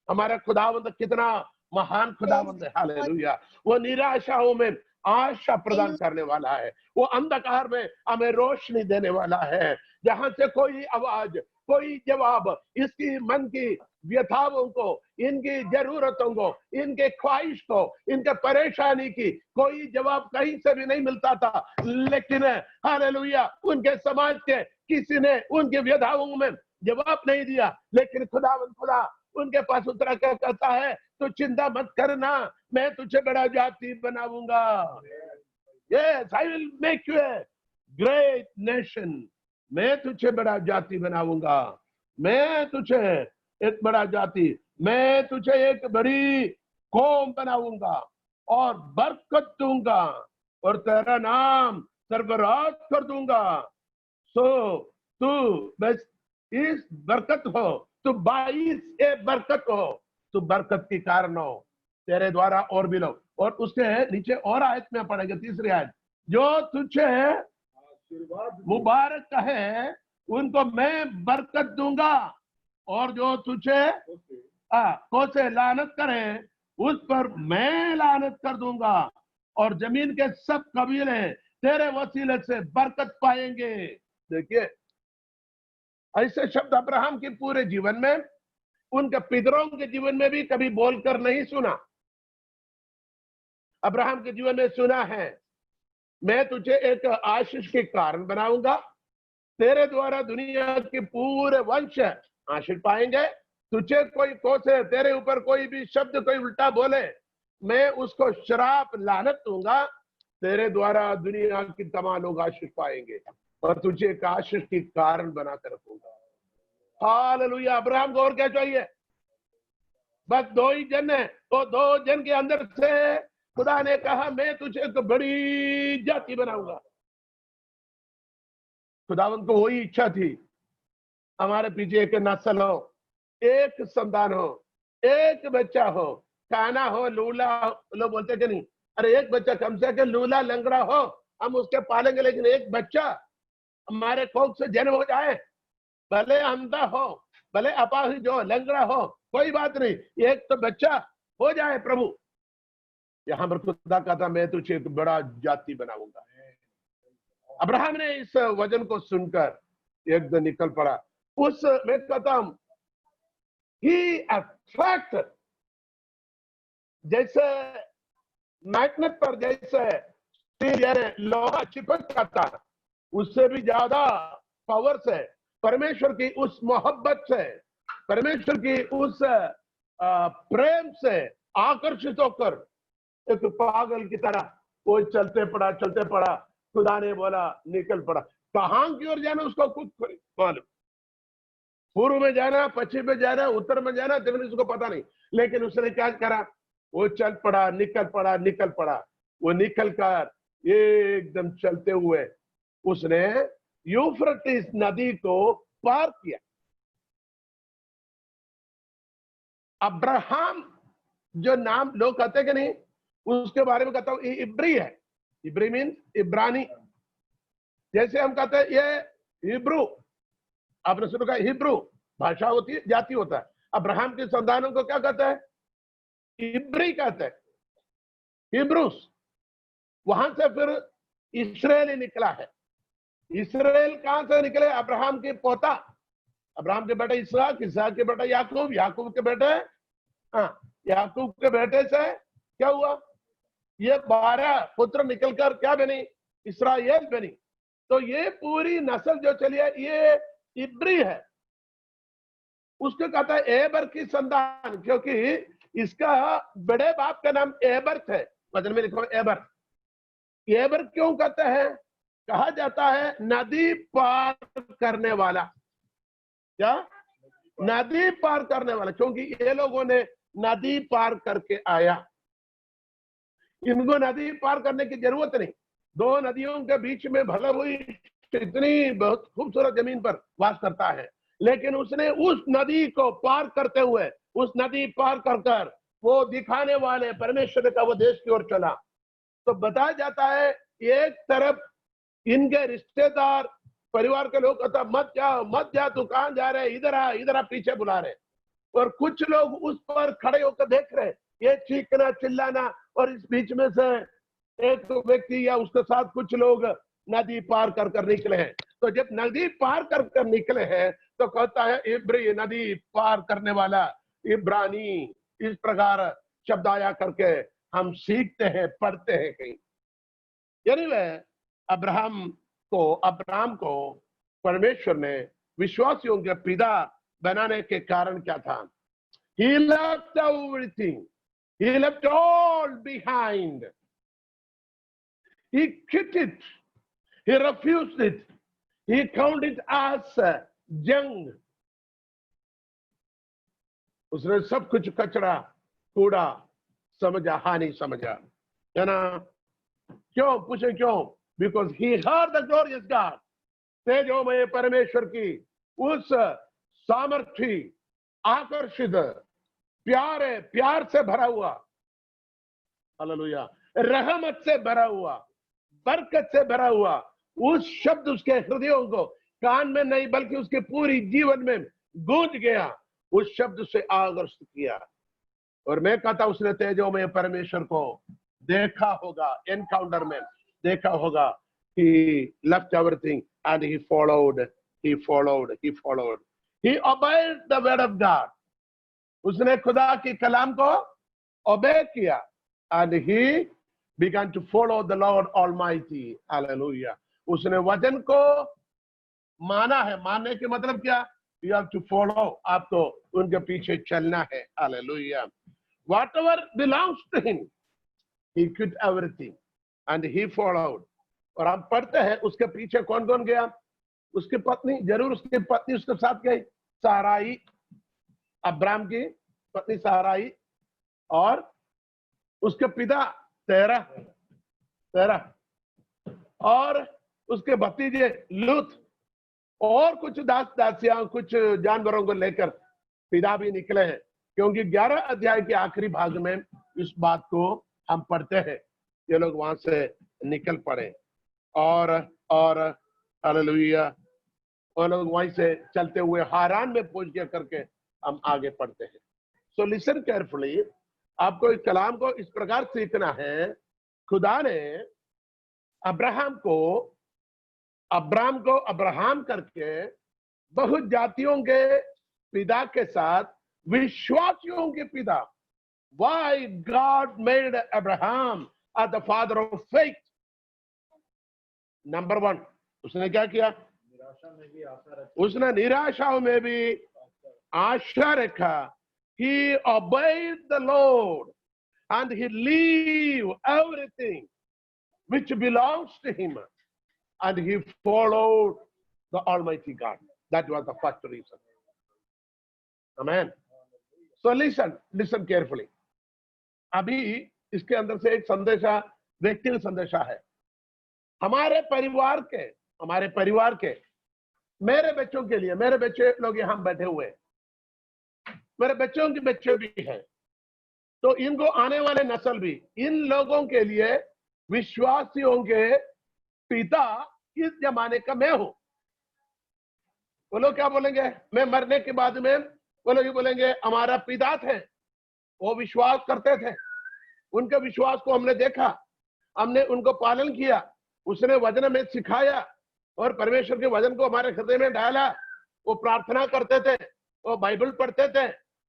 हमारा खुदावंद कितना महान खुदावंद है। हालेलुया। वो निराशाओं में आशा प्रदान करने वाला है, वो अंधकार में हमें रोशनी देने वाला है, जहां से कोई आवाज, कोई जवाब इसकी मन की व्यथाओं को, इनकी जरूरतों को, इनके ख्वाहिश को, इनके परेशानी की कोई जवाब कहीं से भी नहीं मिलता था। लेकिन हालेलुया, उनके समाज के किसी ने उनकी व्यथाओं में जवाब नहीं दिया, लेकिन खुदावंद खुदा उनके पास उतरा कर कहता है तो चिंता मत करना, मैं तुझे बड़ा जाति बनाऊंगा। Yes, I will make U a great nation. मैं तुझे बड़ा जाति बनाऊंगा, मैं तुझे एक बड़ा जाति, मैं तुझे एक बड़ी कौम बनाऊंगा और बरकत दूंगा और तेरा नाम सरफराज कर दूंगा। सो तू बस इस बरकत हो, तू 22 बरकत हो, तू बरकत की कारण हो, तेरे द्वारा और भी लोग। और उसके नीचे और आयत में पढ़ेंगे, तीसरी आयत, जो तुझे मुबारक कहे उनको मैं बरकत दूंगा, और जो तुझे कोसे लानत करे उस पर मैं लानत कर दूंगा, और जमीन के सब कबीले तेरे वसीले से बरकत पाएंगे। देखिए, ऐसे शब्द अब्राहम के पूरे जीवन में, उनके पितरों के जीवन में भी कभी बोलकर नहीं सुना। अब्राहम के जीवन में सुना है, मैं तुझे एक आशीष के कारण बनाऊंगा, तेरे द्वारा दुनिया के पूरे वंश आशीष पाएंगे। तुझे कोई कोसे, तेरे ऊपर कोई भी शब्द कोई उल्टा बोले, मैं उसको श्राप लानत दूंगा। तेरे द्वारा दुनिया की तमाम लोग आशीष पाएंगे और तुझे एक आशीष के कारण बनाकर रखूंगा। हालेलुया। अब्राहम को और क्या चाहिए? बस 2 ही जन है, तो 2 जन के अंदर से खुदा ने कहा मैं तुझे एक बड़ी जाति बनाऊंगा। खुदावंत को वही इच्छा थी, हमारे पीछे एक नस्ल हो, एक संतान हो, एक बच्चा हो, काना हो, लूला हो। लोग बोलते कि नहीं, अरे एक बच्चा कम से कम लूला लंगड़ा हो हम उसके पालेंगे, लेकिन एक बच्चा हमारे कोख से जन्म हो जाए, भले अंधा हो, भले अपाहिज हो, लंगड़ा हो, कोई बात नहीं, एक तो बच्चा हो जाए प्रभु। यहां पर खुदा कहता मैं तुझे एक बड़ा जाति बनाऊंगा। अब्राहम ने इस वचन को सुनकर एकदम निकल पड़ा। उस मैं कहता हूं ही अट्रैक्ट, जैसे मैग्नेट पर जैसे लोहा चिपक जाता, उससे भी ज्यादा पावर से, परमेश्वर की उस मोहब्बत से, परमेश्वर की उस प्रेम से आकर्षित होकर एक पागल की तरह वो चलते पड़ा। खुदा ने बोला निकल पड़ा। कहां की ओर जाना उसको खुद मालूम, पूर्व में जाना, पश्चिम में जाना, उत्तर में जाना, दक्षिण उसको पता नहीं, लेकिन उसने क्या करा? वो चल पड़ा, निकल पड़ा। वो निकल कर एकदम चलते हुए उसने यूफ्रेटिस नदी को पार किया। अब्राहम जो नाम लोग कहते कि नहीं, उसके बारे में कहता हूं इब्री है। इब्री मीन्स इब्रानी। जैसे हम कहते हैं ये हिब्रू, आपने सुना हिब्रू भाषा होती है, जाति होता है। अब्राहम के संतानों को क्या कहते हैं? इब्री कहते हैं, हिब्रूस। वहां से फिर इस्राएल निकला है। इस्राएल कहां से निकले? अब्राहम के पोता, अब्राहम के बेटे इसहाक, इसहाक के बेटा याकूब, याकूब के बेटे याकूब के बेटे से क्या हुआ? ये 12 पुत्र निकलकर क्या बनी? इस्राएल बनी। तो ये पूरी नस्ल जो चली है ये इब्री है। उसको कहता है एबर की संतान, क्योंकि इसका बड़े बाप का नाम एबर है। वचन में लिखो एबर। एबर क्यों कहते हैं? कहा जाता है नदी पार करने वाला। क्या? नदी पार करने वाला, क्योंकि ये लोगों ने नदी पार करके आया। इनको नदी पार करने की जरूरत नहीं। 2 नदियों के बीच में भले हुई इतनी बहुत खूबसूरत जमीन पर वास करता है, लेकिन उसने उस नदी को पार करते हुए, उस नदी पार कर वो दिखाने वाले परमेश्वर का वो देश की ओर चला। तो बताया जाता है एक तरफ इनके रिश्तेदार, परिवार के लोग कहता मत जा, तू कहां जा रहे, इधर आ, पीछे बुला रहे। और कुछ लोग उस पर खड़े होकर देख रहे, ये चीखना चिल्लाना, और इस बीच में से एक व्यक्ति या उसके साथ कुछ लोग नदी पार कर निकले हैं। तो जब नदी पार कर निकले हैं तो कहता है इब्री, नदी पार करने वाला, इब्रानी, इस प्रकार शब्द आया करके हम सीखते हैं, पढ़ते हैं कहीं। यानी वह अब्राहम को परमेश्वर ने विश्वासियों के पिता बनाने के कारण क्या था? He left everything. He left all behind. He quit it. He refused it. He counted it as junk. उसने सब कुछ कचरा, कूड़ा समझा, हानि समझा, है ना? क्यों? पूछे क्यों? Because he heard the glorious God. तेजोमय परमेश्वर की उस सामर्थ्य, आकर्षित, प्यार से भरा हुआ, हालेलुया, रहमत से भरा हुआ, बरकत से भरा हुआ उस शब्द उसके हृदयों को कान में नहीं बल्कि उसके पूरी जीवन में गूंज गया। उस शब्द से आकर्षित किया। और मैं कहता उसने तेजोमय परमेश्वर को देखा होगा, एनकाउंटर में देखा होगा। He left everything and he followed. He obeyed the word of God. उसने खुदा की कलाम को ओबे किया, and he began to follow the Lord Almighty. Hallelujah. उसने वचन को माना है. मानने के मतलब क्या? You have to follow. आपको उनके पीछे चलना है. Hallelujah. Whatever belongs to him, he quit everything and he followed. और आप पढ़ते हैं उसके पीछे कौन कौन गया? उसकी पत्नी, जरूर उसकी पत्नी उसके साथ गई, साराई, अब्राम की पत्नी साराई, और उसके पिता तेरह, और उसके भतीजे लूत, और कुछ दास दासियां, कुछ जानवरों को लेकर पिता भी निकले हैं. क्योंकि 11 अध्याय के आखिरी भाग में इस बात को हम पढ़ते हैं. ये लोग वहां से निकल पड़े और हालेलुया, वो लोग वहीं से चलते हुए हारान में पहुंच गया करके हम आगे पढ़ते हैं. So listen carefully. आपको इस कलाम को इस प्रकार सीखना है. खुदा ने अब्राहम को अब्राहम करके बहुत जातियों के पिता के साथ विश्वासियों के पिता. Why God made Abraham as the father of faith? Number 1, उसने क्या किया? उसने निराशाओं में भी आशा रखा. He obeyed the Lord and he leave everything which belongs to him and he followed the Almighty God. That was the first reason. Amen. So listen carefully. अभी इसके अंदर से एक संदेशा, व्यक्तिगत संदेशा है. हमारे परिवार के मेरे बच्चों के लिए. मेरे बच्चे लोग यहाँ बैठे हुए हैं, मेरे बच्चों के बच्चे भी हैं, तो इनको आने वाले नस्ल भी, इन लोगों के लिए विश्वासियों के पिता इस जमाने का मैं हूं. वो लोग क्या बोलेंगे? मैं मरने के बाद में वो लोग बोलेंगे हमारा पिता थे, वो विश्वास करते थे, उनके विश्वास को हमने देखा, हमने उनको पालन किया, उसने वचन में सिखाया और परमेश्वर के वचन को हमारे हृदय में डाला. वो प्रार्थना करते थे, वो बाइबल पढ़ते थे,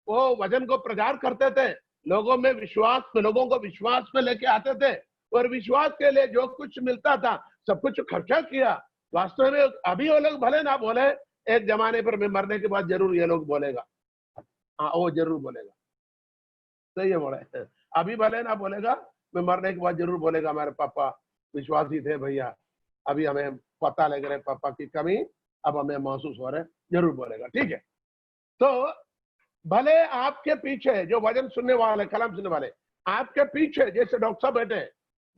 वो वचन को प्रचार करते थे, लोगों को विश्वास में लेके आते थे, और विश्वास के लिए जो कुछ मिलता था सब कुछ खर्चा किया. वास्तव में अभी वो लोग भले ना बोले, एक जमाने पर मैं मरने के बाद जरूर ये लोग बोलेगा. हाँ, वो जरूर बोलेगा. सही है, बोले. अभी भले ना बोलेगा, मैं मरने के बाद जरूर बोलेगा हमारे पापा विश्वासी थे भैया, अभी हमें पता लग रहा है पापा की कमी, अब हमें महसूस हो रहा है, जरूर बोलेगा. ठीक है. तो भले आपके पीछे जो वचन सुनने वाले, कलाम सुनने वाले, आपके पीछे जैसे डॉक्टर साहब बैठे,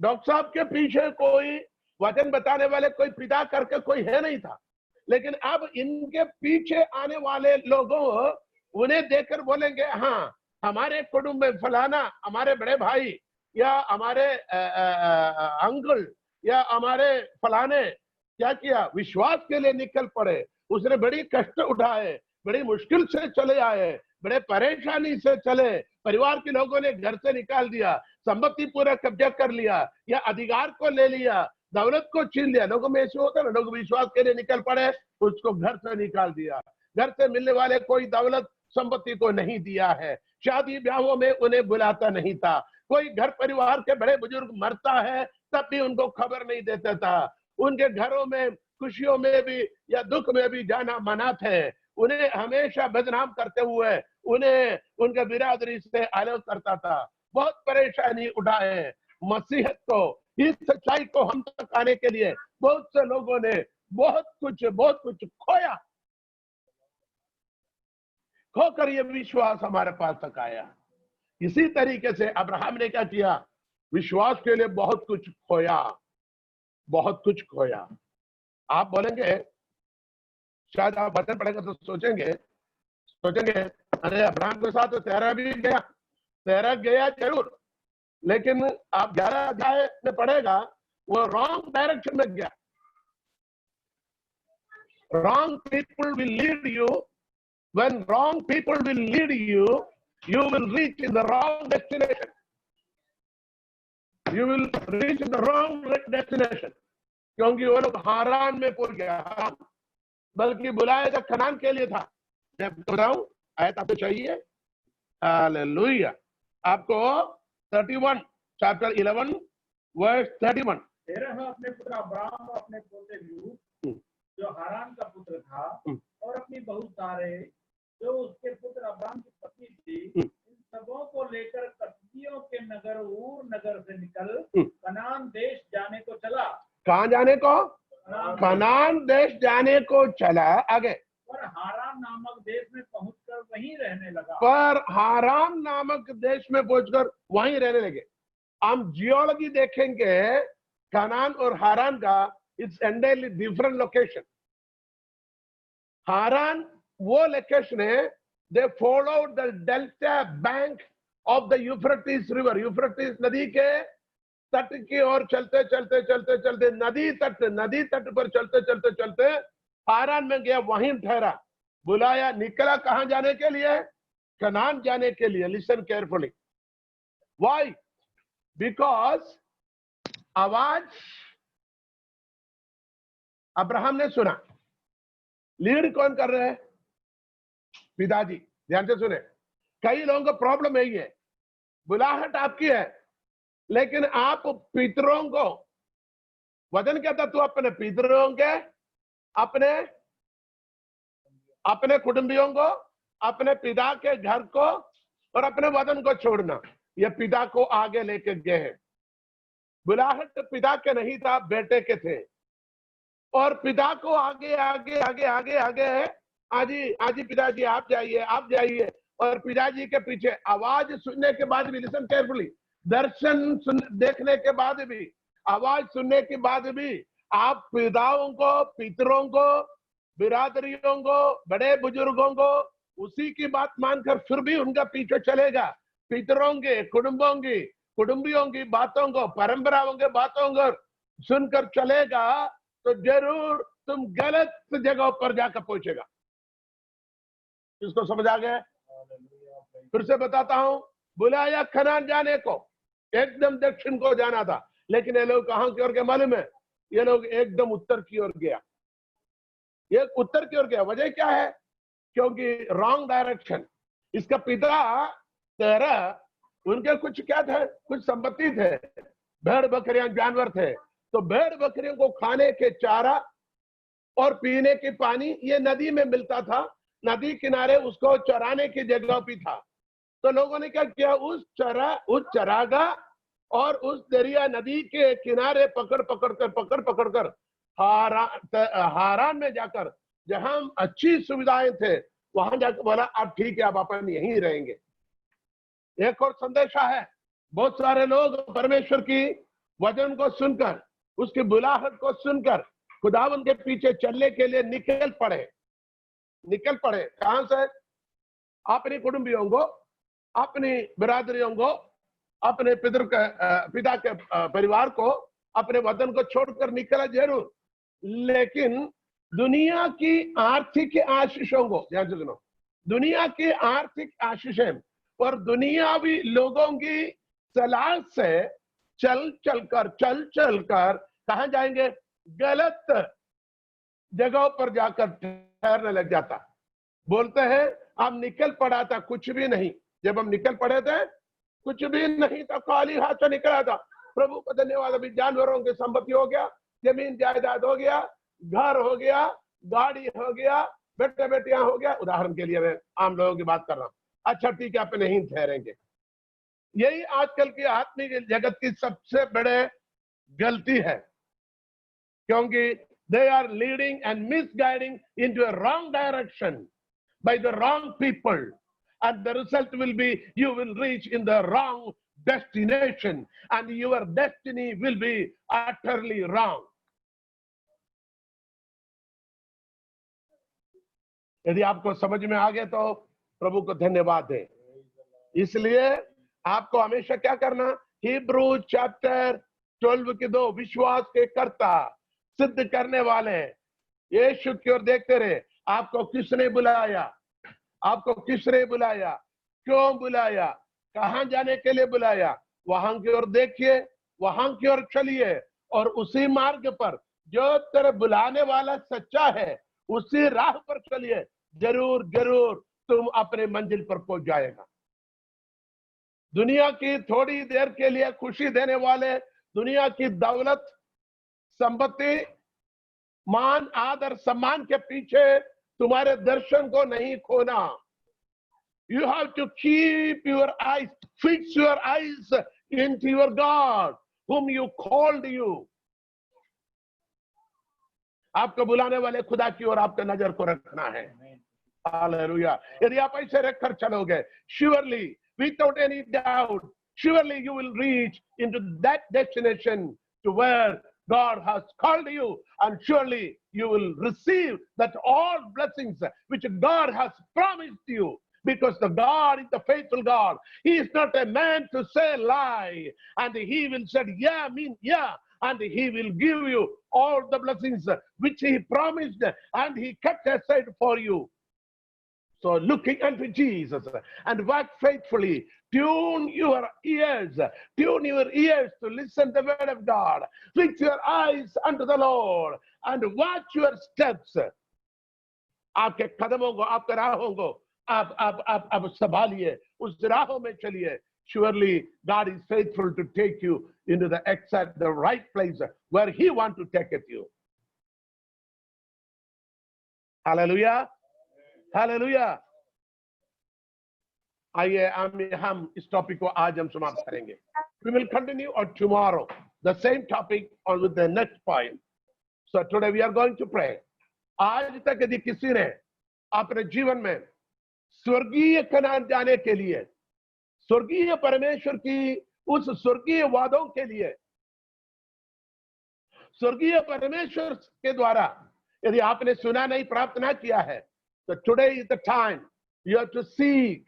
डॉक्टर साहब के पीछे कोई वचन बताने वाले, कोई पिता करके कोई है नहीं था, लेकिन अब इनके पीछे आने वाले लोगों उन्हें देखकर बोलेंगे हाँ, हमारे कुटुंब में फलाना, हमारे बड़े भाई या हमारे अंकल या हमारे फलाने क्या किया, विश्वास के लिए निकल पड़े, उसने बड़ी कष्ट उठाए, बड़ी मुश्किल से चले आए, बड़े परेशानी से चले, परिवार के लोगों ने घर से निकाल दिया, संपत्ति पूरा कब्जा कर लिया या अधिकार को ले लिया, दौलत को छीन लिया. लोगों में ऐसे होता है ना, लोग विश्वास के लिए निकल पड़े, उसको घर से निकाल दिया, घर से मिलने वाले कोई दौलत संपत्ति को नहीं दिया है, शादी ब्याहों में उन्हें बुलाता नहीं था, कोई घर परिवार के बड़े बुजुर्ग मरता है तब भी उनको खबर नहीं देता था, उनके घरों में खुशियों में भी या दुख में भी जाना मना थे, उन्हें हमेशा बदनाम करते हुए उन्हें उनके बिरादरी से अलग करता था. बहुत परेशानी उठाए. मसीहत को, इस सच्चाई को हम तक आने के लिए बहुत से लोगों ने बहुत कुछ खोया, खोकर ये विश्वास हमारे पास तक आया. इसी तरीके से अब्राहम ने क्या किया? विश्वास के लिए बहुत कुछ खोया. आप बोलेंगे, शायद आप वचन पढ़ेंगे तो सोचेंगे अरे अब्राहम के साथ तो तेरा भी गया जरूर, लेकिन आप 11 अध्याय में पढ़ेगा वो रॉन्ग डायरेक्शन में गया. Wrong people will lead you. When wrong people will lead you, you will reach in the wrong destination. You will reach in the wrong destination. क्योंकि वो लोग हारान में पहुंच गया, बल्कि बुलाया था कनान के लिए था. मैं बताऊं, आयत आपको चाहिए? हालेलुया. आपको 31 चैप्टर 11 verse 31. तेरह अपने पुत्र अब्राहम और अपने पोते लूत जो हारान का पुत्र था और अपनी बहू सारे जो उसके पुत्र अब्राहम की पत्नी थी, इन सबों को लेकर कसदियों के नगर ऊर नगर से निकल कनान देश जाने को चला। कहाँ जाने को? कनान देश जाने को चला। आगे, पर हारान नामक देश में पहुंचकर वहीं रहने लगा। पर हारान नामक देश में पहुंचकर वहीं रहने लगे। हम जियोलॉजी देखेंगे, कनान और हारान का इट्स एंटायरली डिफरेंट लोकेशन। हारान वो लोकेशन है, they followed the delta bank of the Euphrates river. Euphrates नदी के तट की ओर चलते चलते चलते चलते नदी तट पर चलते चलते चलते हारान में गया, वहीं ठहरा। बुलाया, निकला कहां जाने के लिए? कनान जाने के लिए। Listen carefully. व्हाई? बिकॉज आवाज अब्राहम ने सुना। लीड कौन कर रहे हैं? पिताजी। ध्यान से सुने। कई लोगों का प्रॉब्लम यही है, बुलाहट आपकी है लेकिन आप पितरों को, वचन कहता तू अपने पितरों के, अपने कुटुंबियों को, अपने पिता के घर को और अपने वतन को छोड़ना। ये पिता को आगे लेके गए हैं। बुलाहट पिता के नहीं था, बेटे के थे। और पिता को आगे आगे आगे आगे आगे है, आजी पिताजी आप जाइए। और पिताजी के पीछे आवाज सुनने के बाद भी, लिसन केयरफुली, दर्शन देखने के बाद भी, आवाज सुनने के बाद भी आप पिताओं को, पितरों को, बिरादरियों को, बड़े बुजुर्गों को उसी की बात मानकर फिर भी उनका पीछे चलेगा। पितरों के, कुटुंबियों की बातों को, परंपराओं के बातों को सुनकर चलेगा तो जरूर तुम गलत जगह पर जाकर पहुंचेगा। इसको समझ आ गया? फिर से बताता हूं, बुलाया कनान जाने को, एकदम दक्षिण को जाना था, लेकिन ये लोग कहां की ओर गए मालूम है? ये लोग एकदम उत्तर की ओर गया। ये उत्तर की ओर गया, वजह क्या है? क्योंकि रॉन्ग डायरेक्शन। इसका पिता तेरा, उनके कुछ क्या थे? कुछ संपत्ति थे, भेड़ बकरियां, जानवर थे। तो भेड़ बकरियों को खाने के चारा और पीने की पानी ये नदी में मिलता था। नदी किनारे उसको चराने की जगह भी था। तो लोगों ने क्या किया? उस चरागा और उस दरिया नदी के किनारे पकड़ पकड़ कर हारान में जाकर, जहां अच्छी सुविधाएं थे, वहां जाकर बोला अब ठीक है, अब अपन यहीं रहेंगे। एक और संदेशा है, बहुत सारे लोग परमेश्वर की वचन को सुनकर, उसकी बुलाहट को सुनकर खुदावन के पीछे चलने के लिए निकल पड़े। कहां से? अपनी कुटुंबियों को, अपनी बिरादरियों को, अपने पिता के परिवार को, अपने वतन को छोड़कर निकला जरूर, लेकिन दुनिया की आर्थिक आशीषों को, ध्यान से सुनो, दुनिया की आर्थिक आशीषें और दुनियावी लोगों की सलाह से चल कर कहां जाएंगे? गलत जगहों पर जाकर ठहरने लग जाता। बोलते हैं हम निकल पड़ा था, कुछ भी नहीं। जब हम निकल पड़े थे कुछ भी नहीं था, खाली हाथ से निकला था। प्रभु को धन्यवाद, अभी जानवरों की संपत्ति हो गया, जमीन जायदाद हो गया, घर हो गया, गाड़ी हो गया, बेटे बेटियां हो गया। उदाहरण के लिए मैं आम लोगों की बात कर रहा हूं। अच्छा ठीक है, आप नहीं ठहरेंगे। यही आजकल की आत्मिक जगत की सबसे बड़े गलती है, क्योंकि they are leading and misguiding into a wrong direction by the wrong people, and the result will be you will reach in the wrong destination and your destiny will be utterly wrong. यदि आपको समझ में आ गया तो प्रभु को धन्यवाद दें। इसलिए आपको हमेशा क्या करना? हिब्रू चैप्टर 12 के 2, विश्वास के कर्ता, सिद्ध करने वाले यीशु की ओर देखते रहे। आपको किसने बुलाया? क्यों बुलाया? कहां जाने के लिए बुलाया? वहां की ओर देखिए, वहां की ओर चलिए, और उसी मार्ग पर जो तेरे बुलाने वाला सच्चा है, उसी राह पर चलिए। जरूर तुम अपने मंजिल पर पहुंच जाएगा। दुनिया की थोड़ी देर के लिए खुशी देने वाले दुनिया की दौलत, संपत्ति, मान, आदर, सम्मान के पीछे तुम्हारे दर्शन को नहीं खोना. You have to keep your eyes, fix your eyes into your God, whom you called you. आपको बुलाने वाले खुदा की ओर आपका नजर को रखना है. हालेलुया. यदि आप ऐसे रखकर चलोगे, surely, without any doubt, surely you will reach into that destination to where God has called you, and surely you will receive that all blessings which God has promised you. Because the God is the faithful God. He is not a man to say lie, and he will say yeah mean yeah, and he will give you all the blessings which he promised and he kept aside for you. So looking unto Jesus and work faithfully, tune your ears to listen the word of God. Fix your eyes unto the Lord and watch your steps. आपके कदमों को, आपके राहों को आप संभालिए, उस राहों में चलिए. Surely God is faithful to take you into the right place where he wants to take it you. Hallelujah. Hallelujah. आइए हम इस टॉपिक को आज हम समाप्त करेंगे. We will continue on tomorrow the same topic or with the next point. So today we are going to pray. आज तक यदि किसी ने अपने जीवन में स्वर्गीय कनान जाने के लिए, स्वर्गीय परमेश्वर की उस स्वर्गीय वादों के लिए, स्वर्गीय परमेश्वर के द्वारा यदि आपने सुना नहीं, प्राप्त ना किया है, तो today is the time you have to seek.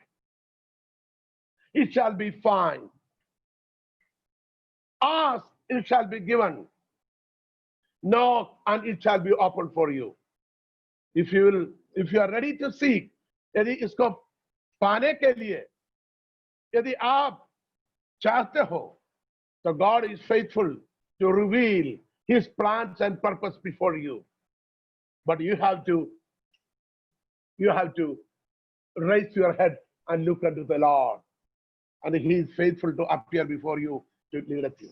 It shall be found. Ask, it shall be given. Knock, and it shall be opened for you. If you are ready to seek, यदि इसको पाने के लिए यदि आप चाहते हो, तो God is faithful to reveal his plans and purpose before you. But you have to raise your head and look unto the Lord, and he is faithful to appear before you to lead you.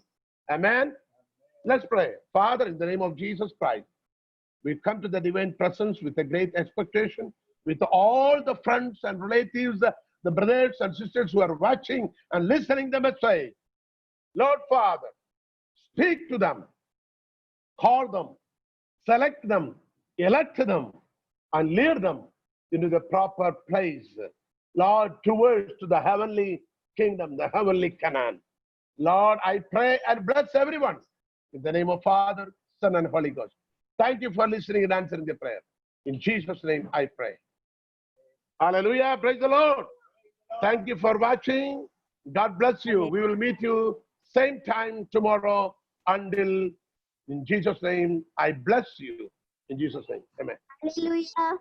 Amen. Let's pray. Father, in the name of Jesus Christ, we come to the divine presence with a great expectation, with all the friends and relatives, the brothers and sisters who are watching and listening the message. Lord Father, speak to them, call them, select them, elect them, and lead them into the proper place, Lord, towards to the heavenly kingdom, the heavenly Canaan. Lord, I pray and bless everyone in the name of Father, Son, and Holy Ghost. Thank you for listening and answering the prayer. In Jesus' name I pray. Hallelujah. Praise the Lord. Thank you for watching. God bless you. We will meet you same time tomorrow. Until, in Jesus' name, I bless you. In Jesus' name. Amen. Hallelujah.